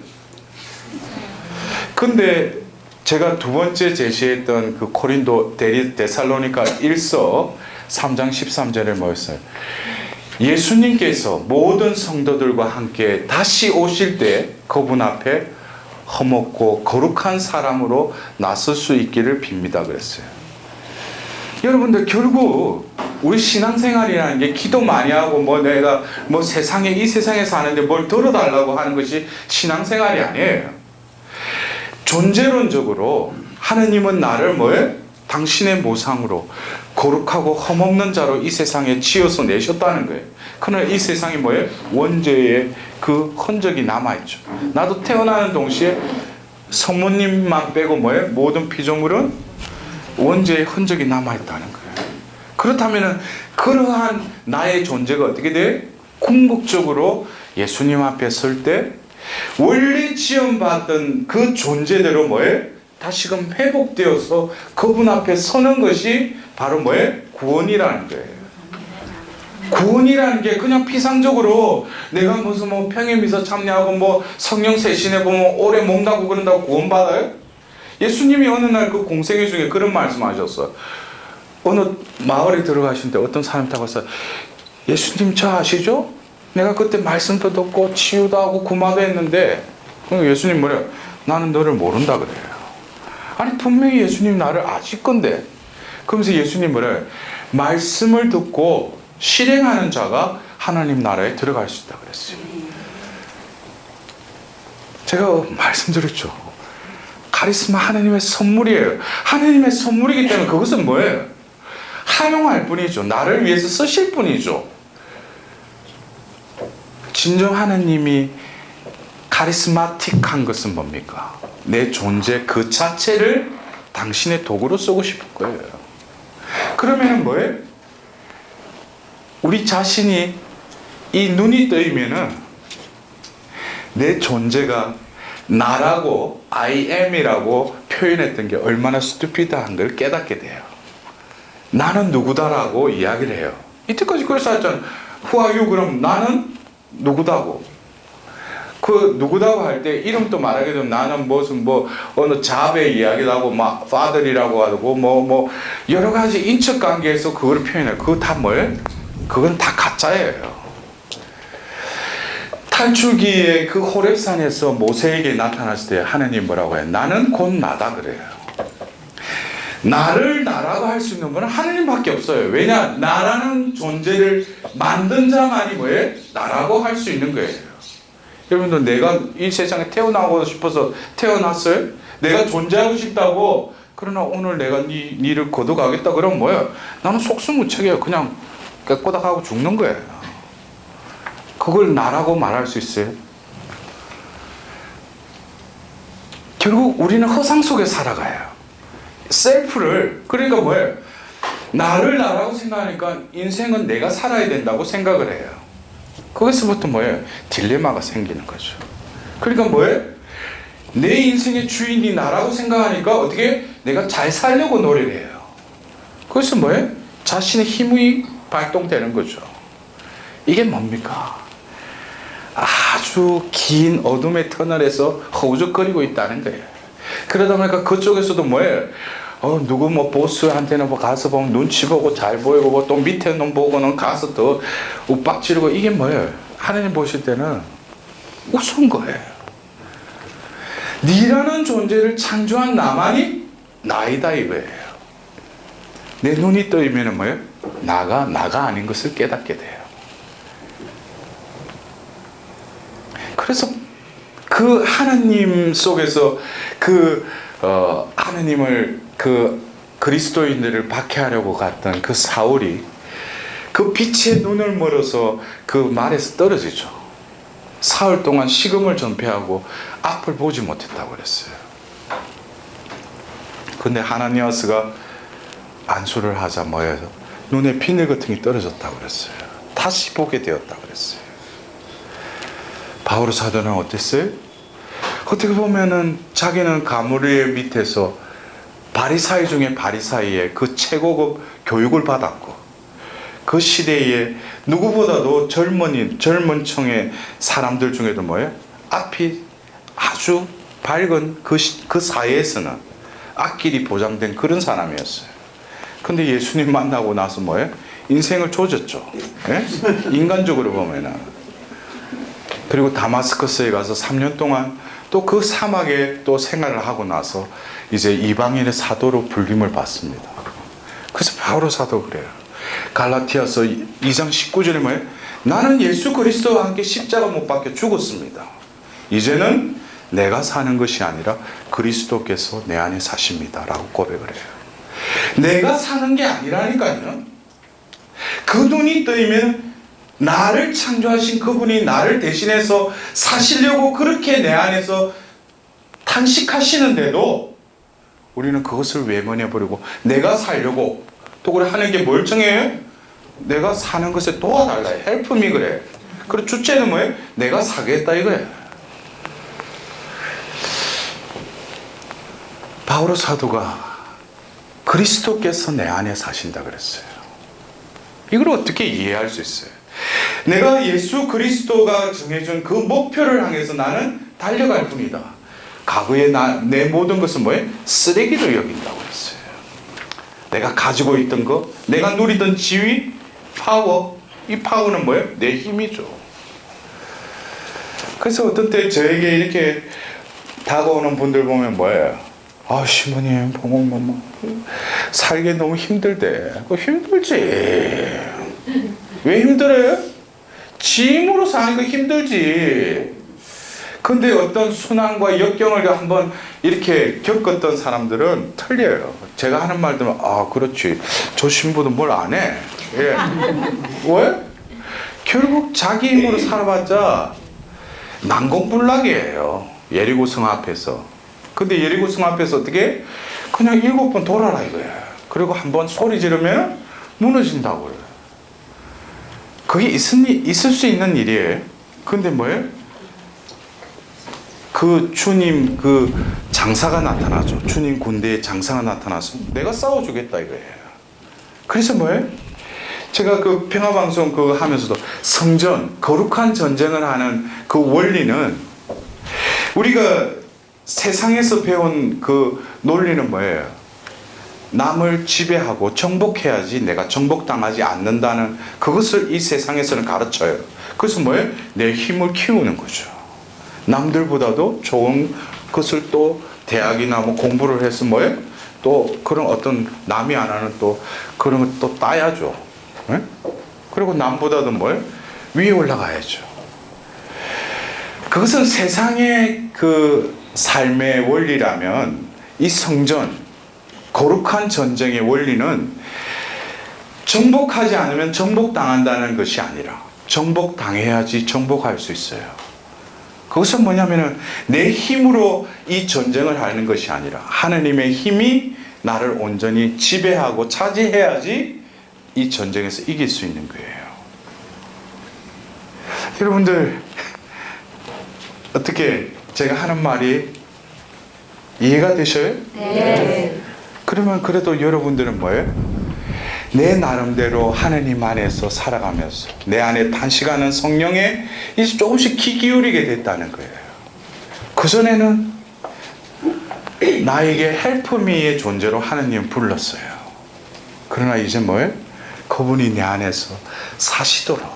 근데 제가 두 번째 제시했던 그 고린도 데살로니가 1서 3장 13절에 뭐였어요? 예수님께서 모든 성도들과 함께 다시 오실 때 그분 앞에 험없고 거룩한 사람으로 나설 수 있기를 빕니다 그랬어요. 여러분들 결국 우리 신앙생활이라는 게 기도 많이 하고 뭐 내가 뭐 이 세상에 사는데 뭘 들어달라고 하는 것이 신앙생활이 아니에요. 존재론적으로 하느님은 나를 뭐예요? 당신의 모상으로 거룩하고 험없는 자로 이 세상에 지어서 내셨다는 거예요. 그러나 이 세상이 뭐예요? 원죄의 그 흔적이 남아있죠. 나도 태어나는 동시에 성모님만 빼고 뭐예요? 모든 피조물은 원죄의 흔적이 남아있다는 거예요. 그렇다면 그러한 나의 존재가 어떻게 돼요? 궁극적으로 예수님 앞에 설 때 원래 지원받던 그 존재대로 뭐예요? 다시금 회복되어서 그분 앞에 서는 것이 바로 뭐예요? 구원이라는 거예요. 구원이라는 게 그냥 피상적으로 내가 무슨 뭐 평행미사 참여하고 뭐 성령 세신해 보면 오래 먹는다고 그런다고 구원받아요? 예수님이 어느 날 그 공생애 중에 그런 말씀하셨어요. 어느 마을에 들어가시는데 어떤 사람이 타고 와서 예수님 저 아시죠? 내가 그때 말씀도 듣고 치유도 하고 구마도 했는데 예수님 뭐래요? 나는 너를 모른다 그래요. 아니 분명히 예수님 나를 아실 건데. 그러면서 예수님 뭐래요? 말씀을 듣고 실행하는 자가 하나님 나라에 들어갈 수 있다 그랬어요. 제가 말씀드렸죠. 카리스마 하나님의 선물이에요. 하나님의 선물이기 때문에 그것은 뭐예요? 활용할 뿐이죠. 나를 위해서 쓰실 뿐이죠. 진정 하나님이 카리스마틱한 것은 뭡니까? 내 존재 그 자체를 당신의 도구로 쓰고 싶은 거예요. 그러면 뭐예요? 우리 자신이 이 눈이 뜨이면은 내 존재가 나라고 I am이라고 표현했던 게 얼마나 스투피드한 걸 깨닫게 돼요. 나는 누구다라고 이야기를 해요. 이때까지 그래서 했잖아요. Who are you? 그럼 나는 누구다고. 그 누구다고 할 때 이름도 말하게 되면 나는 무슨 어느 자베 이야기도 하고 막 father이라고 하고 여러 가지 인척 관계에서 그걸 표현해요. 그거 다 뭐예요? 그건 다 가짜예요. 탈출기에 그 호렙산에서 모세에게 나타났을 때 하나님 뭐라고 해요? 나는 곧 나다 그래요. 나를 나라고 할 수 있는 분은 하나님밖에 없어요. 왜냐? 나라는 존재를 만든 자만이 뭐예요? 나라고 할 수 있는 거예요. 여러분들 내가 이 세상에 태어나고 싶어서 태어났어요? 내가 존재하고 싶다고 그러나 오늘 내가 니를 거둬가겠다 그러면 뭐예요? 나는 속수무책이에요. 그냥 깨꼬닥하고 죽는 거예요. 그걸 나라고 말할 수 있어요? 결국 우리는 허상 속에 살아가요. 셀프를 그러니까 뭐예요? 나를 나라고 생각하니까 인생은 내가 살아야 된다고 생각을 해요. 거기서부터 뭐예요? 딜레마가 생기는 거죠. 그러니까 뭐예요? 내 인생의 주인이 나라고 생각하니까 어떻게 내가 잘 살려고 노력을 해요. 거기서 뭐예요? 자신의 힘이 발동되는 거죠. 이게 뭡니까? 아주 긴 어둠의 터널에서 허우적거리고 있다는 거예요. 그러다 보니까 그쪽에서도 뭐예요? 누구 보스한테는 가서 보면 눈치 보고 잘 보이고 또 밑에 놈 보고는 가서 더 윽박지르고 이게 뭐예요? 하나님 보실 때는 우스운 거예요. 니라는 존재를 창조한 나만이 나이다 이거예요. 내 눈이 떠이면 뭐예요? 나가 아닌 것을 깨닫게 돼요. 그래서 그 하나님 속에서 하나님을 그리스도인들을 박해하려고 갔던 그 사울이 그 빛의 눈을 멀어서 그 말에서 떨어지죠. 사흘 동안 식음을 전폐하고 앞을 보지 못했다고 그랬어요. 근데 하나니아스가 안수를 하자 뭐예요? 눈에 비늘 같은 게 떨어졌다고 그랬어요. 다시 보게 되었다고 그랬어요. 바오로 사도는 어땠어요? 어떻게 보면은 자기는 가므리엘 밑에서 바리사이 중에 바리사이에 그 최고급 교육을 받았고 그 시대에 누구보다도 젊은 층의 사람들 중에도 뭐예요? 앞이 아주 밝은 그 사회에서는 앞길이 보장된 그런 사람이었어요. 근데 예수님 만나고 나서 뭐예요? 인생을 조졌죠. 예? 인간적으로 보면은. 그리고 다마스커스에 가서 3년 동안 또 그 사막에 또 생활을 하고 나서 이제 이방인의 사도로 불림을 받습니다. 그래서 바오로 사도 그래요. 갈라티아서 2장 19절에 뭐예요? 나는 예수 그리스도와 함께 십자가 못 박혀 죽었습니다. 이제는 내가 사는 것이 아니라 그리스도께서 내 안에 사십니다. 라고 고백을 해요. 내가 사는 게 아니라니까요. 그 눈이 뜨이면 나를 창조하신 그분이 나를 대신해서 사시려고 그렇게 내 안에서 탄식하시는데도 우리는 그것을 외면해버리고 내가 살려고 또 그래 하는 게 멀쩡해요? 내가 사는 것에 도와달라. help me 그래. 그리고 주체는 뭐예요? 내가 사겠다 이거예요. 바오로 사도가 그리스도께서 내 안에 사신다 그랬어요. 이걸 어떻게 이해할 수 있어요? 내가 예수 그리스도가 정해준 그 목표를 향해서 나는 달려갈 뿐이다. 과거에 내 모든 것은 뭐예요? 쓰레기로 여긴다고 했어요. 내가 가지고 있던 거, 내가 누리던 지위, 파워, 이 파워는 뭐예요? 내 힘이죠. 그래서 어떤 때 저에게 이렇게 다가오는 분들 보면 뭐예요? 신부님, 봉옥마마 살기 너무 힘들대. 힘들지. 왜 힘들어요? 지 힘으로 사는 거 힘들지. 근데 어떤 순환과 역경을 한번 이렇게 겪었던 사람들은 틀려요. 제가 하는 말 들으면 그렇지. 저 신부는 뭘 안 해. 예. 왜? 결국 자기 힘으로 살아봤자 난공불락이에요. 예리고 성 앞에서. 근데 예리고 성 앞에서 어떻게? 그냥 7번 돌아라 이거예요. 그리고 한번 소리 지르면 무너진다고요. 그게 있을 수 있는 일이에요. 근데 뭐예요? 그 주님 그 장사가 나타나죠. 주님 군대의 장사가 나타나서 내가 싸워주겠다 이거예요. 그래서 뭐예요? 제가 그 평화방송 그거 하면서도 성전, 거룩한 전쟁을 하는 그 원리는 우리가 세상에서 배운 그 논리는 뭐예요? 남을 지배하고 정복해야지 내가 정복당하지 않는다는 그것을 이 세상에서는 가르쳐요. 그래서 뭐예요? 내 힘을 키우는 거죠. 남들보다도 좋은 것을 또 대학이나 뭐 공부를 해서 뭐예요? 또 그런 어떤 남이 안 하는 또 그런 걸 또 따야죠. 네? 그리고 남보다도 뭐예요? 위에 올라가야죠. 그것은 세상의 그 삶의 원리라면 이 성전, 거룩한 전쟁의 원리는 정복하지 않으면 정복당한다는 것이 아니라 정복당해야지 정복할 수 있어요. 그것은 뭐냐면은 내 힘으로 이 전쟁을 하는 것이 아니라 하느님의 힘이 나를 온전히 지배하고 차지해야지 이 전쟁에서 이길 수 있는 거예요. 여러분들 어떻게 제가 하는 말이 이해가 되셔요? 네. 그러면 그래도 여러분들은 뭐예요? 내 나름대로 하느님 안에서 살아가면서 내 안에 단식하는 성령에 이제 조금씩 귀 기울이게 됐다는 거예요. 그전에는 나에게 헬프미의 존재로 하느님 불렀어요. 그러나 이제 뭐예요? 그분이 내 안에서 사시도록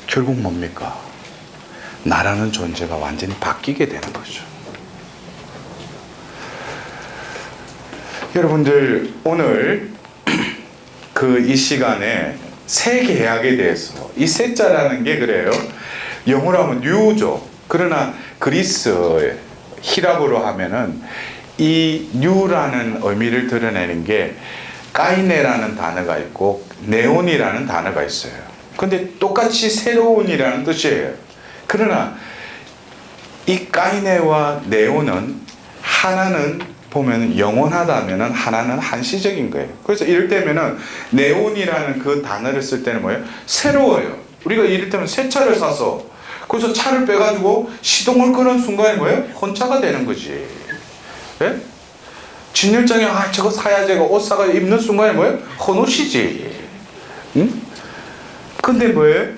결국 뭡니까? 나라는 존재가 완전히 바뀌게 되는 거죠. 여러분들 오늘 그 이 시간에 새 계약에 대해서 이 새자라는 게 그래요. 영어로 하면 뉴죠. 그러나 그리스어의 히랍어로 하면은 이 뉴라는 의미를 드러내는 게 까이네라는 단어가 있고 네온이라는 단어가 있어요. 근데 똑같이 새로운이라는 뜻이에요. 그러나 이 까이네와 네온은 하나는 보면 영원하다면은 하나는 한시적인 거예요. 그래서 이럴 때면은 네온이라는 그 단어를 쓸 때는 뭐예요? 새로워요. 우리가 이를테면 새 차를 사서 그래서 차를 빼가지고 시동을 끄는 순간에 뭐예요? 혼차가 되는 거지. 예? 진열장에 저거 사야 제가 옷 사가 입는 순간에 뭐예요? 헌옷이지. 응? 근데 뭐예요?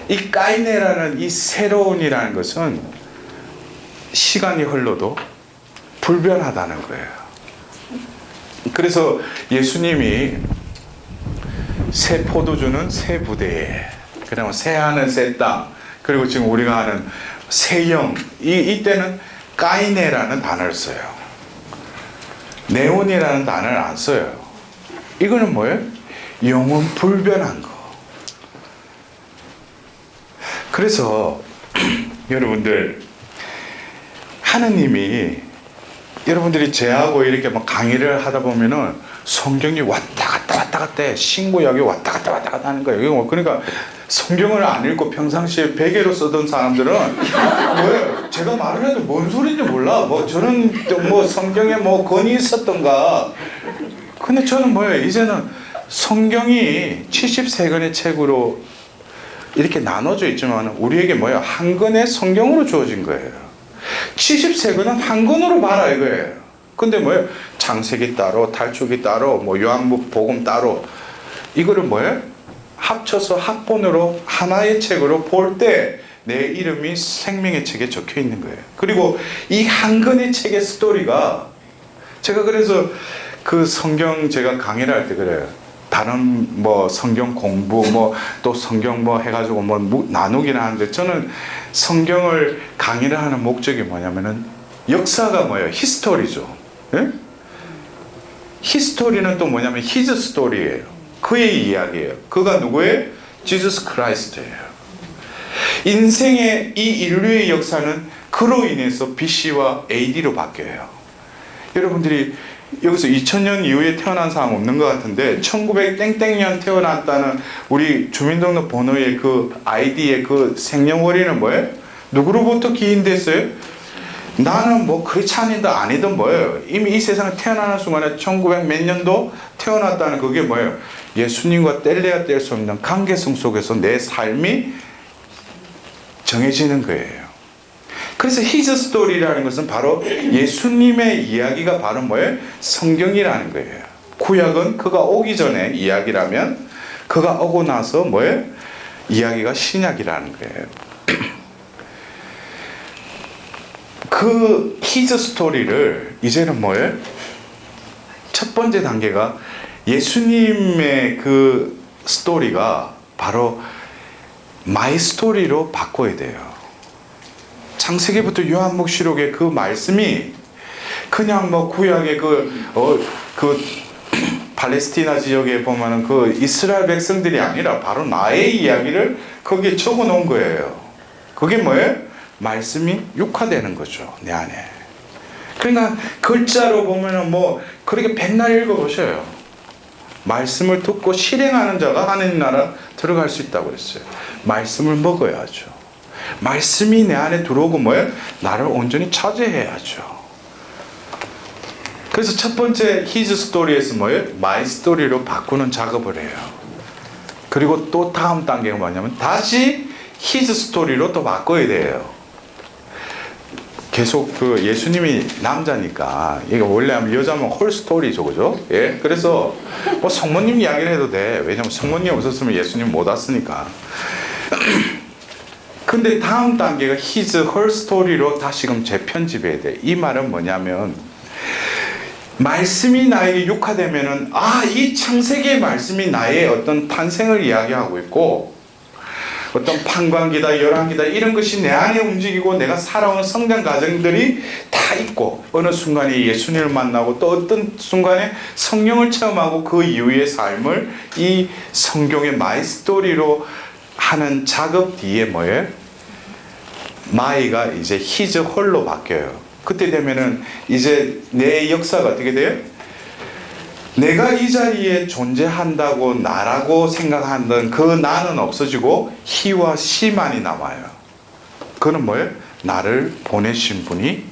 이 까이네라는 이 새로운이라는 것은 시간이 흘러도 불변하다는 거예요. 그래서 예수님이 새 포도주는 새 부대에, 그다음에 새하늘 새 땅, 그리고 지금 우리가 하는 새 영, 이때는 까이네라는 단어를 써요. 네온이라는 단어를 안 써요. 이거는 뭐예요? 영원 불변한 거. 그래서 여러분들 하느님이 여러분들이 제하고 이렇게 막 강의를 하다 보면은 성경이 왔다 갔다 해. 신구약이 왔다 갔다 하는 거예요. 뭐 그러니까 성경을 안 읽고 평상시에 베개로 쓰던 사람들은 왜 제가 말을 해도 뭔 소리인지 몰라. 뭐 저는 뭐 성경에 뭐 건이 있었던가. 근데 저는 뭐예요? 이제는 성경이 73권의 책으로 이렇게 나눠져 있지만 우리에게 뭐예요? 한 권의 성경으로 주어진 거예요. 73권은 한 권으로 봐라 이거예요. 근데 뭐예요? 창세기 따로, 탈출기 따로, 뭐 요한복음 따로. 이거를 뭐예요? 합쳐서 합본으로 하나의 책으로 볼 때 내 이름이 생명의 책에 적혀 있는 거예요. 그리고 이 한 권의 책의 스토리가 제가 그래서 그 성경 제가 강의를 할 때 그래요. 다른 뭐 성경 공부 뭐 또 성경 뭐 해가지고 뭐 나누기는 하는데 저는 성경을 강의를 하는 목적이 뭐냐면은 역사가 뭐예요? 히스토리죠. 예? 히스토리는 또 뭐냐면 히즈 스토리예요. 그의 이야기예요. 그가 누구예요? 지저스 크라이스트예요. 인생의 이 인류의 역사는 그로 인해서 BC와 AD로 바뀌어요. 여러분들이 여기서 2000년 이후에 태어난 사람 없는 것 같은데 1900땡땡년 태어났다는 우리 주민등록 번호의 그 아이디의 그 생년월일은 뭐예요? 누구로부터 기인됐어요? 나는 뭐 크리스찬이든 아니든 뭐예요? 이미 이 세상에 태어나는 순간에 1900 몇 년도 태어났다는 그게 뭐예요? 예수님과 뗄래야 뗄 수 없는 관계성 속에서 내 삶이 정해지는 거예요. 그래서 히즈 스토리라는 것은 바로 예수님의 이야기가 바로 뭐예요? 성경이라는 거예요. 구약은 그가 오기 전에 이야기라면 그가 오고 나서 뭐예요? 이야기가 신약이라는 거예요. 그 히즈 스토리를 이제는 뭐예요? 첫 번째 단계가 예수님의 그 스토리가 바로 마이 스토리로 바꿔야 돼요. 창세기부터 요한복시록의 그 말씀이 그냥 뭐 구약의 그 팔레스티나 지역에 보면은 그 이스라엘 백성들이 아니라 바로 나의 이야기를 거기에 적어 놓은 거예요. 그게 뭐예요? 말씀이 육화되는 거죠, 내 안에. 그러니까 글자로 보면은 뭐 그렇게 백날 읽어보셔요. 말씀을 듣고 실행하는 자가 하나님 나라 들어갈 수 있다고 그랬어요. 말씀을 먹어야죠. 말씀이 내 안에 들어오고 뭐예요? 나를 온전히 차지해야죠. 그래서 첫 번째 히즈 스토리에서 뭐예요? 마이 스토리로 바꾸는 작업을 해요. 그리고 또 다음 단계가 뭐냐면 다시 히즈 스토리로 또 바꿔야 돼요. 계속 그 예수님이 남자니까 이게 원래 하면 여자면 홀 스토리죠, 그죠? 예, 그래서 뭐 성모님 이야기를 해도 돼. 왜냐면 성모님 없었으면 예수님 못 왔으니까. 근데 다음 단계가 his her 스토리로 다시금 재편집해야 돼. 이 말은 뭐냐면 말씀이 나에게 육화되면은 이 창세기의 말씀이 나의 어떤 탄생을 이야기하고 있고 어떤 판관기다 열왕기다 이런 것이 내 안에 움직이고 내가 살아온 성장 과정들이 다 있고 어느 순간에 예수님을 만나고 또 어떤 순간에 성령을 체험하고 그 이후의 삶을 이 성경의 마이 스토리로 하는 작업 뒤에 뭐예요? 마이가 이제 히즈 홀로 바뀌어요. 그때 되면은 이제 내 역사가 어떻게 돼요? 내가 이 자리에 존재한다고 나라고 생각하던 그 나는 없어지고 히와 시만이 남아요. 그는 뭐예요? 나를 보내신 분이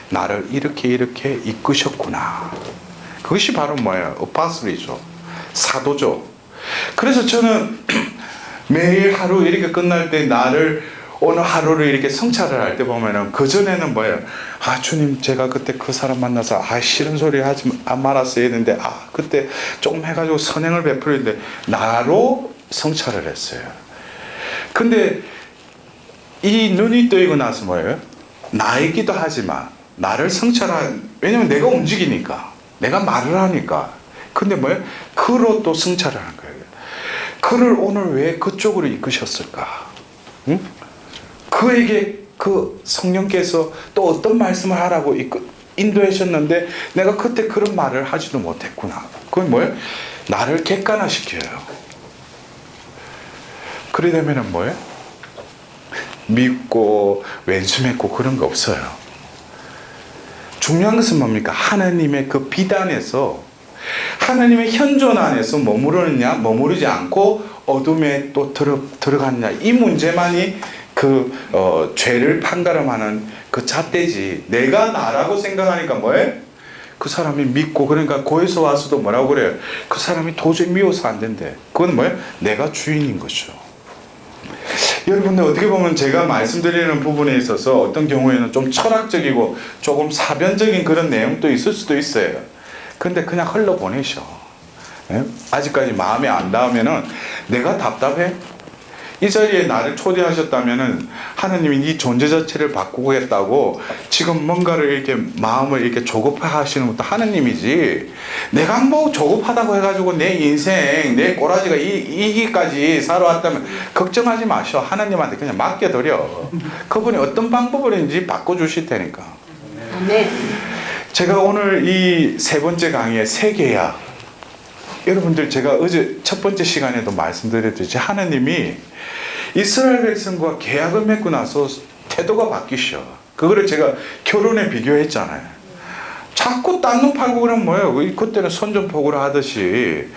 나를 이렇게 이끄셨구나. 그것이 바로 뭐예요? 어파슬이죠. 사도죠. 그래서 저는 매일 하루 이렇게 끝날 때 나를 오늘 하루를 이렇게 성찰을 할 때 보면은 그전에는 뭐예요? 주님 제가 그때 그 사람 만나서 싫은 소리 하지 말았어야 했는데 그때 조금 해가지고 선행을 베풀었는데 나로 성찰을 했어요. 근데 이 눈이 뜨이고 나서 뭐예요? 나이기도 하지만 나를 성찰한, 왜냐면 내가 움직이니까 내가 말을 하니까. 근데 뭐예요? 그로 또 성찰을 하는 거예요. 그를 오늘 왜 그쪽으로 이끄셨을까? 응? 그에게 그 성령께서 또 어떤 말씀을 하라고 인도하셨는데 내가 그때 그런 말을 하지도 못했구나. 그건 뭐예요? 나를 객관화시켜요. 그래 되면은 뭐예요? 믿고 왼수 맺고 그런 거 없어요. 중요한 것은 뭡니까? 하나님의 그 비단에서 하나님의 현존 안에서 머무르느냐 머무르지 않고 어둠에 또 들어갔냐 이 문제만이 죄를 판가름하는 그 잣대지. 내가 나라고 생각하니까 뭐예요? 그 사람이 믿고, 그러니까 고에서 와서도 뭐라고 그래요? 그 사람이 도저히 미워서 안 된대. 그건 뭐예요? 내가 주인인 거죠. 여러분들 어떻게 보면 제가 말씀드리는 부분에 있어서 어떤 경우에는 좀 철학적이고 조금 사변적인 그런 내용도 있을 수도 있어요. 근데 그냥 흘러보내셔. 아직까지 마음에 안 닿으면은 내가 답답해? 이 자리에 나를 초대하셨다면은 하나님이 네 존재 자체를 바꾸겠다고 지금 뭔가를 이렇게 마음을 이렇게 조급하시는 것도 하나님이지. 내가 뭐 조급하다고 해가지고 내 인생 내 꼬라지가 이기까지 살아왔다면 걱정하지 마셔. 하나님한테 그냥 맡겨드려. 그분이 어떤 방법으로든지 바꿔주실 테니까. 네. 제가 오늘 이 세 번째 강의의 세계야. 여러분들 제가 어제 첫 번째 시간에도 말씀드렸듯이 하나님이 이스라엘 백성과 계약을 맺고 나서 태도가 바뀌셔. 그거를 제가 결혼에 비교했잖아요. 자꾸 딴 놈 팔고 그러면 뭐예요? 그때는 선전포고를 하듯이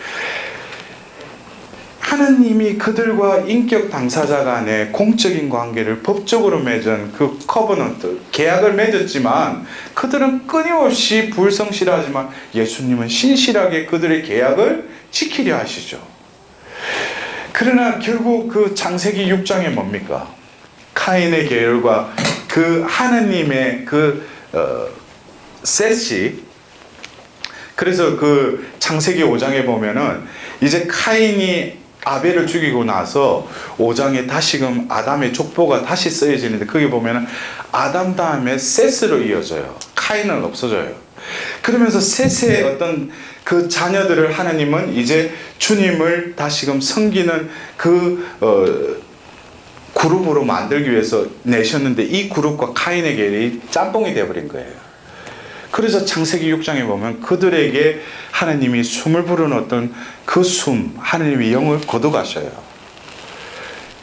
하나님이 그들과 인격 당사자 간의 공적인 관계를 법적으로 맺은 그 커버넌트, 계약을 맺었지만 그들은 끊임없이 불성실하지만 예수님은 신실하게 그들의 계약을 지키려 하시죠. 그러나 결국 그 창세기 6장에 뭡니까? 카인의 계열과 그 하나님의 셋이 그래서 그 창세기 5장에 보면은 이제 카인이 아벨을 죽이고 나서 5장에 다시금 아담의 족보가 다시 쓰여지는데 거기 보면은 아담 다음에 셋으로 이어져요. 카인은 없어져요. 그러면서 셋의 어떤 그 자녀들을 하나님은 이제 주님을 다시금 섬기는 그 그룹으로 만들기 위해서 내셨는데 이 그룹과 카인의 계열이 짬뽕이 되어버린 거예요. 그래서 창세기 6장에 보면 그들에게 하나님이 숨을 불어넣었던 그 숨, 하나님이 영을 거둬가셔요.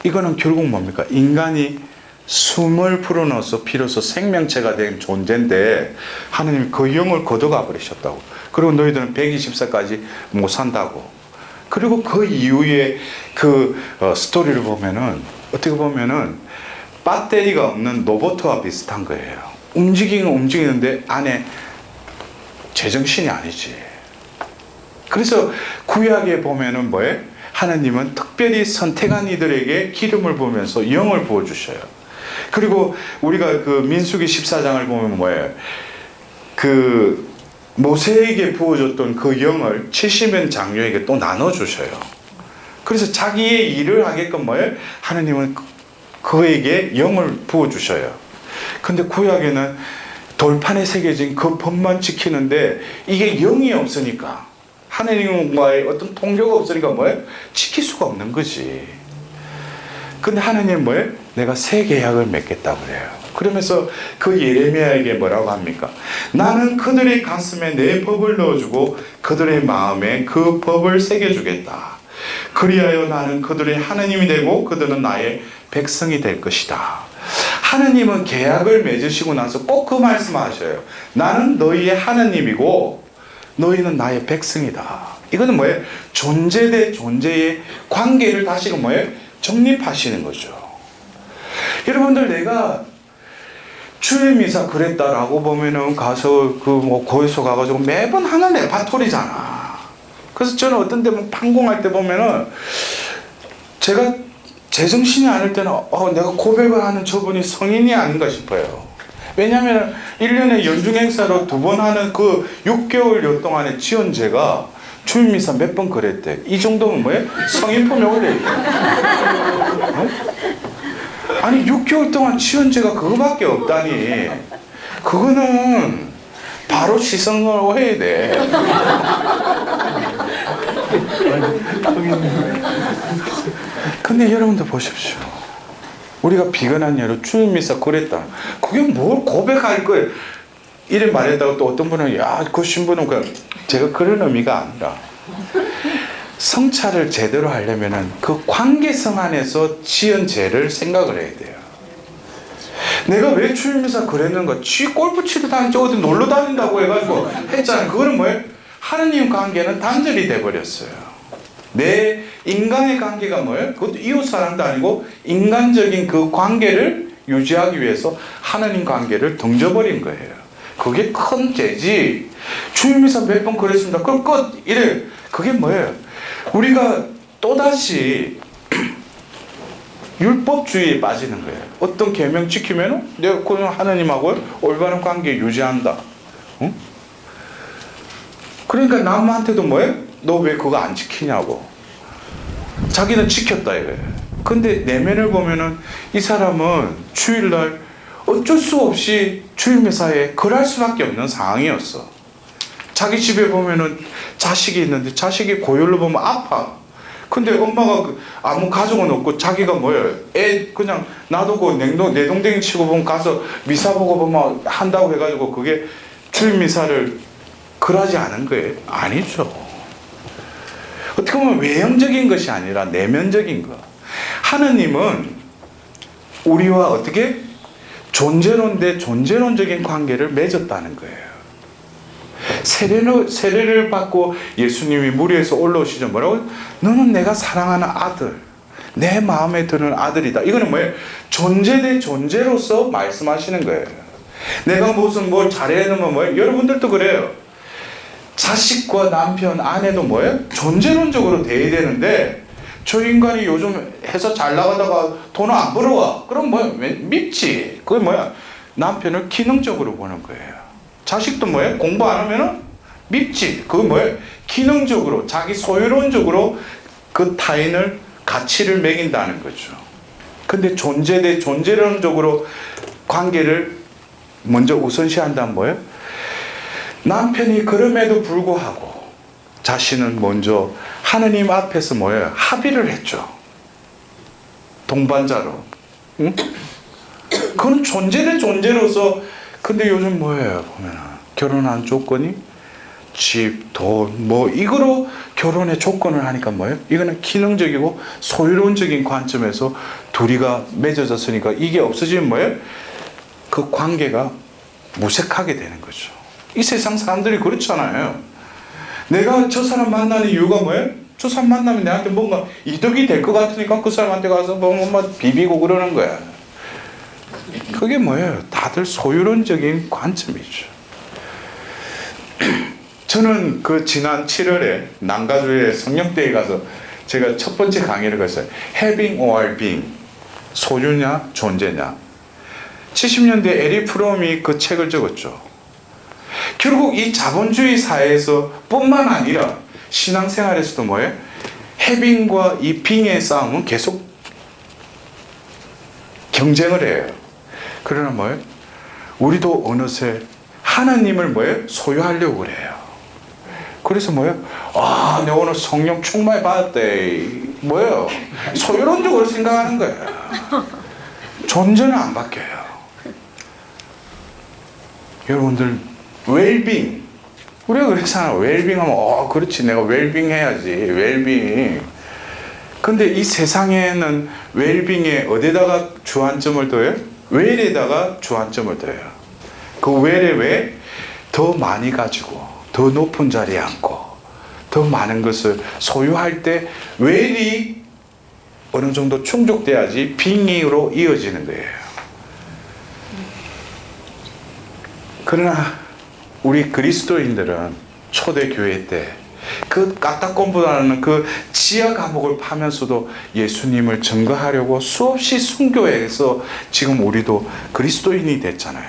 이거는 결국 뭡니까? 인간이 숨을 불어넣어서 비로소 생명체가 된 존재인데 하나님이 그 영을 거둬가 버리셨다고. 그리고 너희들은 120세까지 못 산다고. 그리고 그 이후에 그 스토리를 보면은 어떻게 보면은 배터리가 없는 로봇과 비슷한 거예요. 움직이는 움직이는데 안에 제정신이 아니지. 그래서 구약에 보면은 뭐예요? 하나님은 특별히 선택한 이들에게 기름을 부으면서 영을 부어주셔요. 그리고 우리가 그 민수기 14장을 보면 뭐예요? 그 모세에게 부어줬던 그 영을 70인 장로에게 또 나눠주셔요. 그래서 자기의 일을 하게끔 뭐예요? 하나님은 그에게 영을 부어주셔요. 근데 구약에는 돌판에 새겨진 그 법만 지키는데 이게 영이 없으니까 하나님과의 어떤 통교가 없으니까 뭐예요? 지킬 수가 없는 거지. 근데 하나님은 뭐예요? 내가 새 계약을 맺겠다고 그래요. 그러면서 그 예레미야에게 뭐라고 합니까? 나는 그들의 가슴에 내 법을 넣어주고 그들의 마음에 그 법을 새겨주겠다. 그리하여 나는 그들의 하나님이 되고 그들은 나의 백성이 될 것이다. 하나님은 계약을 맺으시고 나서 꼭 그 말씀하셔요. 나는 너희의 하나님이고 너희는 나의 백성이다. 이거는 뭐예요? 존재 대 존재의 관계를 다시금 뭐예요? 정립하시는 거죠. 여러분들 내가 주일미사 그랬다라고 보면은 가서 그 뭐 고에서 가가지고 매번 하는 레파토리잖아. 그래서 저는 어떤 데 판공할 때 보면은 제가 제정신이 아닐 때는 내가 고백을 하는 저분이 성인이 아닌가 싶어요. 왜냐하면 1년에 연중 행사로 2번 하는 그 6개월여 동안의 지원제가 주일미사 몇 번 그랬대. 이 정도면 뭐예요? 성인품에 올려야 돼. 아니 6개월 동안 지원제가 그거밖에 없다니. 그거는 바로 시성으로 해야 돼. 근데 여러분들 보십시오. 우리가 비건한 예로 주일미사 그랬다. 그게 뭘 고백할 거예요. 이래 말했다고 또 어떤 분은 그 신부는 제가 그런 의미가 아니라 성찰을 제대로 하려면은 그 관계성 안에서 지은 죄를 생각을 해야 돼요. 내가 왜 주일미사 그랬는가? 지 골프 치러 다니지 어디 놀러 다닌다고 해가지고 했잖아요. 그거는 뭐예요? 하느님 관계는 단절이 돼버렸어요. 내 인간의 관계가 뭐예요? 그것도 이웃사랑도 아니고 인간적인 그 관계를 유지하기 위해서 하느님 관계를 던져버린 거예요. 그게 큰 죄지. 주일미사 몇 번 그랬습니다. 그럼 끝! 이래. 그게 뭐예요? 우리가 또다시 율법주의에 빠지는 거예요. 어떤 계명 지키면 내가 그냥 하느님하고 올바른 관계 유지한다. 응? 그러니까 남한테도 뭐예요? 너 왜 그거 안 지키냐고. 자기는 지켰다 이거예요. 근데 내면을 보면은 이 사람은 주일날 어쩔 수 없이 주일미사에 걸을 수밖에 없는 상황이었어. 자기 집에 보면은 자식이 있는데 자식이 고열로 보면 아파. 근데 엄마가 아무 가족은 없고 자기가 뭐예요? 애 그냥 놔두고 내동댕이 치고 보면 가서 미사 보고 보면 한다고 해가지고 그게 주일미사를 그러지 않은 거예요? 아니죠. 어떻게 보면 외형적인 것이 아니라 내면적인 것. 하느님은 우리와 어떻게 존재론대 존재론적인 관계를 맺었다는 거예요. 세례를 받고 예수님이 물 위에서 올라오시죠. 뭐라고? 너는 내가 사랑하는 아들, 내 마음에 드는 아들이다. 이거는 뭐예요? 존재 대 존재로서 말씀하시는 거예요. 내가 무슨 뭘 잘해놓으면 뭐예요? 여러분들도 그래요. 자식과 남편, 아내도 뭐예요? 존재론적으로 돼야 되는데 저 인간이 요즘 해서 잘 나가다가 돈을 안 벌어와. 그럼 뭐야? 밉지. 그게 뭐야? 남편을 기능적으로 보는 거예요. 자식도 뭐예요? 공부 안 하면은 밉지. 그거 뭐예요? 기능적으로 자기 소유론적으로 그 타인을 가치를 매긴다는 거죠. 근데 존재 대 존재론적으로 관계를 먼저 우선시한다면 뭐예요? 남편이 그럼에도 불구하고 자신은 먼저 하느님 앞에서 뭐예요? 합의를 했죠. 동반자로. 응? 그건 존재 대 존재로서. 근데 요즘 뭐예요? 보면 결혼한 조건이 집, 돈, 뭐 이거로 결혼의 조건을 하니까 뭐예요? 이거는 기능적이고 소유론적인 관점에서 둘이가 맺어졌으니까 이게 없어지면 뭐예요? 그 관계가 무색하게 되는 거죠. 이 세상 사람들이 그렇잖아요. 내가 저 사람 만나는 이유가 뭐예요? 저 사람 만나면 내한테 뭔가 이득이 될 것 같으니까 그 사람한테 가서 뭐 비비고 그러는 거야. 그게 뭐예요? 다들 소유론적인 관점이죠. 저는 그 지난 7월에 남가주에 성령대에 가서 제가 첫 번째 강의를 갔어요. Having or being. 소유냐 존재냐. 70년대 에리 프롬이 그 책을 적었죠. 결국 이 자본주의 사회에서 뿐만 아니라 신앙생활에서도 뭐예요? having과 이 being의 싸움은 계속 경쟁을 해요. 그러나 뭐예요? 우리도 어느새 하나님을 뭐예요? 소유하려고 그래요. 그래서 뭐예요? 아, 내가 오늘 성령 충만히 받았대. 뭐예요? 소유론적으로 생각하는 거예요. 존재는 안 바뀌어요. 여러분들, 웰빙. 우리가 그랬잖아요. 웰빙 하면, 그렇지. 내가 웰빙 해야지. 웰빙. 근데 이 세상에는 웰빙에 어디다가 주안점을 둬요? 웰에다가 주안점을 둬요. 그 웰에 왜? 더 많이 가지고, 더 높은 자리에 앉고, 더 많은 것을 소유할 때 웰이 어느 정도 충족돼야지 빙의로 이어지는 거예요. 그러나 우리 그리스도인들은 초대교회 때 그 까딱콤보다는 그 지하 감옥을 파면서도 예수님을 증거하려고 수없이 순교해서 지금 우리도 그리스도인이 됐잖아요.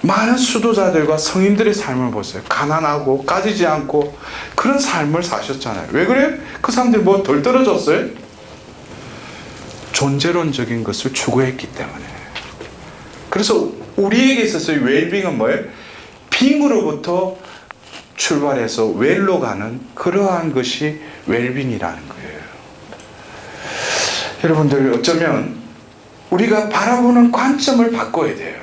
많은 수도자들과 성인들의 삶을 보세요. 가난하고 까지지 않고 그런 삶을 사셨잖아요. 왜 그래요? 그 사람들이 뭐 덜 떨어졌어요? 존재론적인 것을 추구했기 때문에. 그래서 우리에게 있어서의 웰빙은 뭐예요? 빙으로부터 출발해서 웰로 가는 그러한 것이 웰빙이라는 거예요. 여러분들, 어쩌면 우리가 바라보는 관점을 바꿔야 돼요.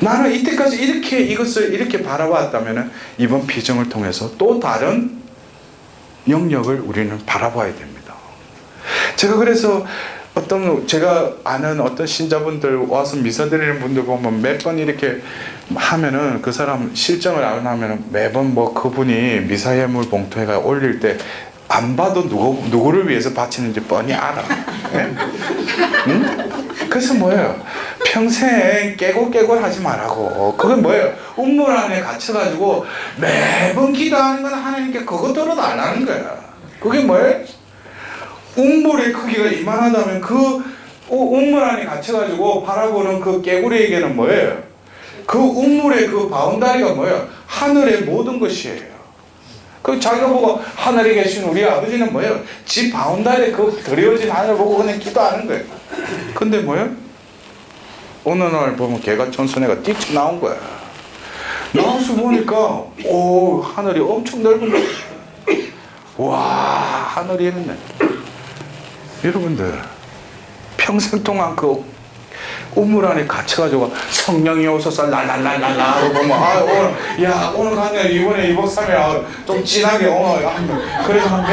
나는 이때까지 이것을 이렇게 바라봤다면 이번 비정을 통해서 또 다른 영역을 우리는 바라봐야 됩니다. 제가 그래서 제가 아는 어떤 신자분들 와서 미사 드리는 분들 보면 몇 번 이렇게 하면은 그 사람 실정을 안 하면은 매번 뭐 그분이 미사 예물 봉투에가 올릴 때 안 봐도 누구를 위해서 바치는지 뻔히 알아. 네? 응? 그래서 뭐예요? 평생 깨골 하지 말라고. 그건 뭐예요? 우물 안에 갇혀가지고 매번 기도하는 건 하나님께 그것들은 안 하는 거야. 그게 뭐예요? 우물의 크기가 이만하다면 그 우물 안에 갇혀가지고 바라보는 그 깨구리에게는 뭐예요? 그 우물의 그 바운다리가 뭐예요? 하늘의 모든 것이에요. 그 자기가 보고 하늘에 계신 우리 아버지는 뭐예요? 집 바운다리에 그 드리워진 하늘 보고 그냥 기도하는 거예요. 근데 뭐예요? 어느 날 보면 개가천선애가 뛰쳐나온 거야. 나와서 보니까 하늘이 엄청 넓은 거야. 와, 하늘이 있네. 여러분들, 평생 동안 그 우물 안에 갇혀가지고 성령이 오셔서 랄랄랄랄라 하고 보면 오늘 가면 이번에 이 목사님 좀 진하게 그래서 한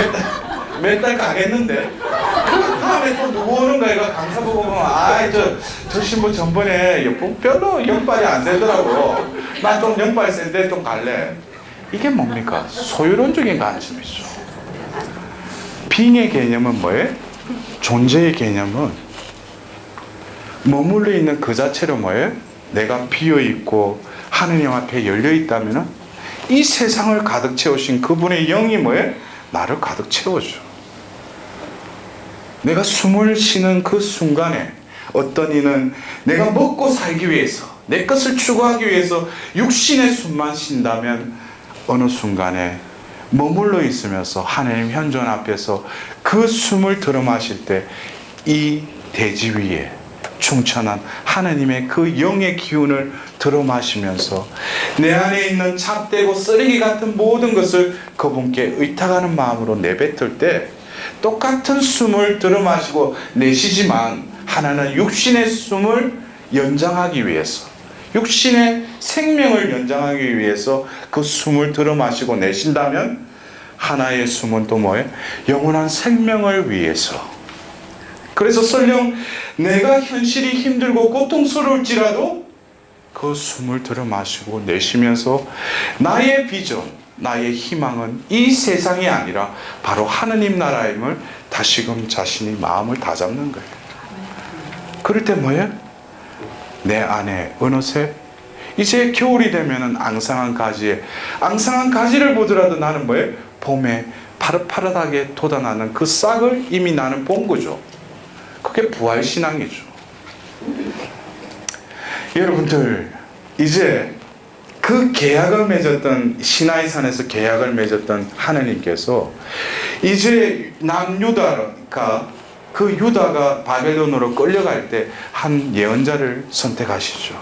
몇 달 가겠는데 그 다음에 또 누구 오는 거야. 이거 강사 보고 보면 저 신부 전번에 별로 영빨이 안 되더라고. 난 좀 영빨 센데 좀 갈래. 이게 뭡니까? 소유론적인 관점이죠. 빙의 개념은 뭐예요? 존재의 개념은 머물러 있는 그 자체로 뭐예요? 내가 비어있고 하느님 앞에 열려있다면 이 세상을 가득 채우신 그분의 영이 뭐예요? 나를 가득 채워줘. 내가 숨을 쉬는 그 순간에 어떤 이는 내가 먹고 살기 위해서 내 것을 추구하기 위해서 육신의 숨만 쉰다면 어느 순간에 머물러 있으면서 하나님 현존 앞에서 그 숨을 들어 마실 때 이 대지 위에 충천한 하나님의 그 영의 기운을 들어 마시면서 내 안에 있는 잡되고 쓰레기 같은 모든 것을 그분께 의탁하는 마음으로 내뱉을 때 똑같은 숨을 들어 마시고 내쉬지만 하나는 육신의 숨을 연장하기 위해서, 육신의 생명을 연장하기 위해서 그 숨을 들어 마시고 내쉰다면 하나의 숨은 또 뭐예요? 영원한 생명을 위해서. 그래서 설령 내가 현실이 힘들고 고통스러울지라도 그 숨을 들어 마시고 내쉬면서 나의 비전, 나의 희망은 이 세상이 아니라 바로 하느님 나라임을 다시금 자신이 마음을 다잡는 거예요. 그럴 때 뭐예요? 내 안에 어느새 이제 겨울이 되면은 앙상한 가지를 보더라도 나는 뭐예요? 봄에 파릇파릇하게 돋아나는 그 싹을 이미 나는 본 거죠. 그게 부활신앙이죠. 여러분들, 이제 그 계약을 맺었던, 시나이산에서 계약을 맺었던 하나님께서 이제 남유다가, 그 유다가 바벨론으로 끌려갈 때 한 예언자를 선택하시죠.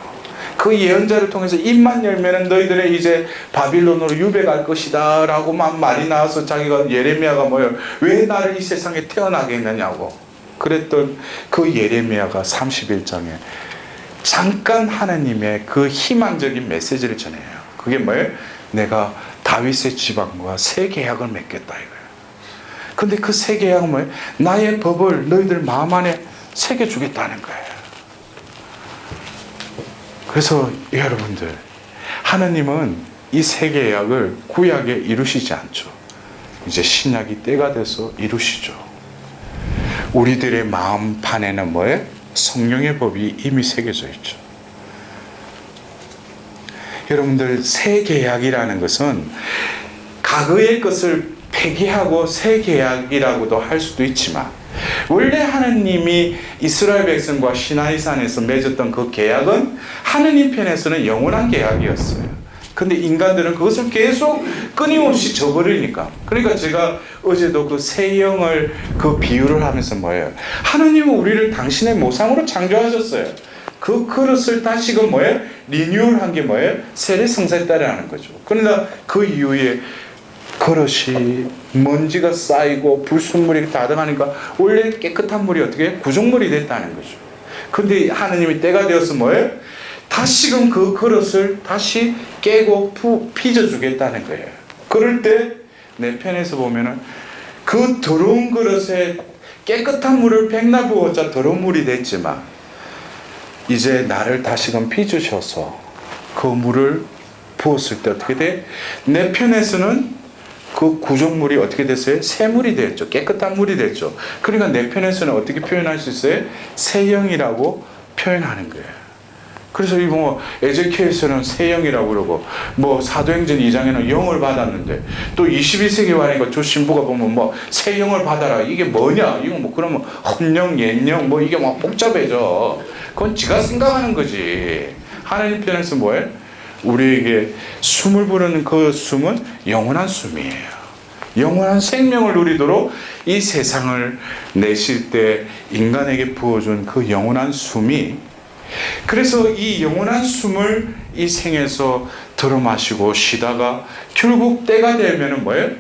그 예언자를 통해서 입만 열면은 너희들의 이제 바빌론으로 유배갈 것이다 라고만 말이 나와서 자기가, 예레미야가 뭐예요? 왜 나를 이 세상에 태어나게 했느냐고 그랬던 그 예레미야가 31장에 잠깐 하나님의 그 희망적인 메시지를 전해요. 그게 뭐예요? 내가 다윗의 지방과 새 계약을 맺겠다 이거예요. 근데 그 새 계약은 뭐예요? 나의 법을 너희들 마음 안에 새겨주겠다는 거예요. 그래서 여러분들, 하나님은 이 새 계약을 구약에 이루시지 않죠. 이제 신약이 때가 돼서 이루시죠. 우리들의 마음판에는 뭐예요? 성령의 법이 이미 새겨져 있죠. 여러분들, 새 계약이라는 것은 과거의 것을 폐기하고 새 계약이라고도 할 수도 있지만, 원래 하나님이 이스라엘 백성과 시나이산에서 맺었던 그 계약은 하나님 편에서는 영원한 계약이었어요. 근데 인간들은 그것을 계속 끊임없이 저버리니까. 그러니까 제가 어제도 그 새 영을 그 비유를 하면서 뭐예요? 하나님은 우리를 당신의 모상으로 창조하셨어요. 그 그릇을 다시금 뭐예요? 리뉴얼한 게 뭐예요? 세례 성사했다라는 거죠. 그러나 그 이후에 그릇이 먼지가 쌓이고 불순물이 다듬하니까 원래 깨끗한 물이 어떻게 구정물이 됐다는 거죠. 근데 하나님이 때가 되어서 뭐예요? 다시금 그 그릇을 다시 깨고 빚어주겠다는 거예요. 그럴 때 내 편에서 보면은 그 더러운 그릇에 깨끗한 물을 백날 부어자 더러운 물이 됐지만 이제 나를 다시금 빚으셔서 그 물을 부었을 때 어떻게 돼? 내 편에서는 그 구정물이 어떻게 됐어요? 새물이 됐죠. 깨끗한 물이 됐죠. 그러니까 내 편에서는 어떻게 표현할 수 있어요? 새 영이라고 표현하는 거예요. 그래서 이 뭐 에제키엘서는 새 영이라고 그러고, 뭐 사도행전 2장에는 영을 받았는데, 또 21세기 말이니까 저 신부가 보면 뭐 새 영을 받아라, 이게 뭐냐? 이거 뭐 그러면 헛영, 옛영, 뭐 이게 막 복잡해져. 그건 지가 생각하는 거지. 하나님 편에서 뭐예요? 우리에게 숨을 부르는 그 숨은 영원한 숨이에요. 영원한 생명을 누리도록 이 세상을 내실 때 인간에게 부어준 그 영원한 숨이, 그래서 이 영원한 숨을 이 생에서 들어 마시고 쉬다가 결국 때가 되면은 뭐예요?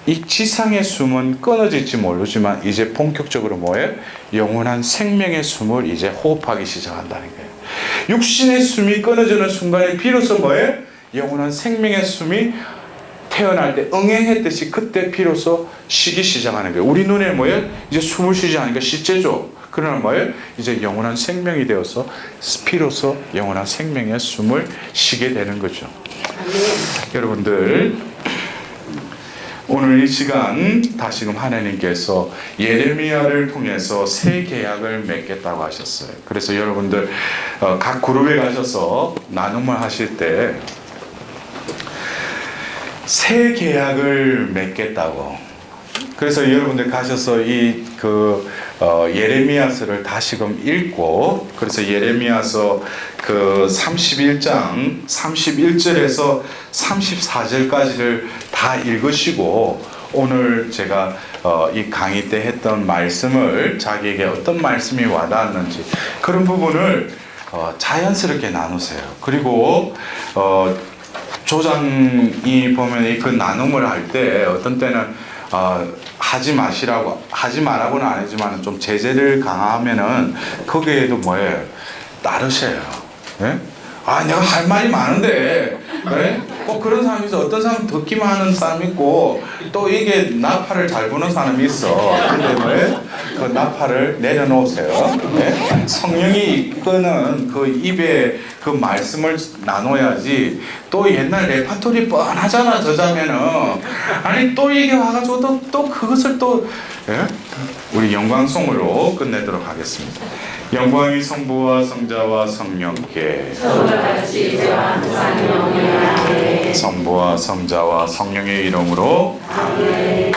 이 지상의 숨은 끊어질지 모르지만 이제 본격적으로 뭐예요? 영원한 생명의 숨을 이제 호흡하기 시작한다는 거예요. 육신의 숨이 끊어지는 순간에 비로소 뭐예요? 영원한 생명의 숨이 태어날 때 응행했듯이 그때 비로소 쉬기 시작하는 거예요. 우리 눈에 뭐예요? 이제 숨을 쉬지 않으니까 실제죠. 그러나 뭐예요? 이제 영원한 생명이 되어서 비로소 영원한 생명의 숨을 쉬게 되는 거죠. 여러분들, 오늘 이 시간 다시금 하나님께서 예레미야를 통해서 새 계약을 맺겠다고 하셨어요. 그래서 여러분들 각 그룹에 가셔서 나눔을 하실 때 새 계약을 맺겠다고, 그래서 여러분들 가셔서 예레미야서를 다시금 읽고, 그래서 예레미야서 그 31장 31절에서 34절까지를 다 읽으시고, 오늘 제가 이 강의 때 했던 말씀을 자기에게 어떤 말씀이 와닿았는지 그런 부분을 자연스럽게 나누세요. 그리고 조장이 보면 그 나눔을 할 때 어떤 때는 하지 말라고는 안 하지만 좀 제재를 강화하면은 거기에도 뭐예요? 따르셔요. 예? 내가 할 말이 많은데, 그래? 꼭 그런 사람이 있어. 어떤 사람은 듣기만 하는 사람이 있고, 또 이게 나팔을 잘 부는 사람이 있어. 근데 왜? 그 나팔을 내려놓으세요. 네? 성령이 이끄는 그 입에 그 말씀을 나눠야지. 또 옛날 레파토리 뻔하잖아, 저자면은. 아니, 또 이게 와가지고 또 그것을 또, 예? 우리 영광송으로 끝내도록 하겠습니다. 영광이 성부와 성자와 성령께, 성부와 성자와 성령의 이름으로 아멘.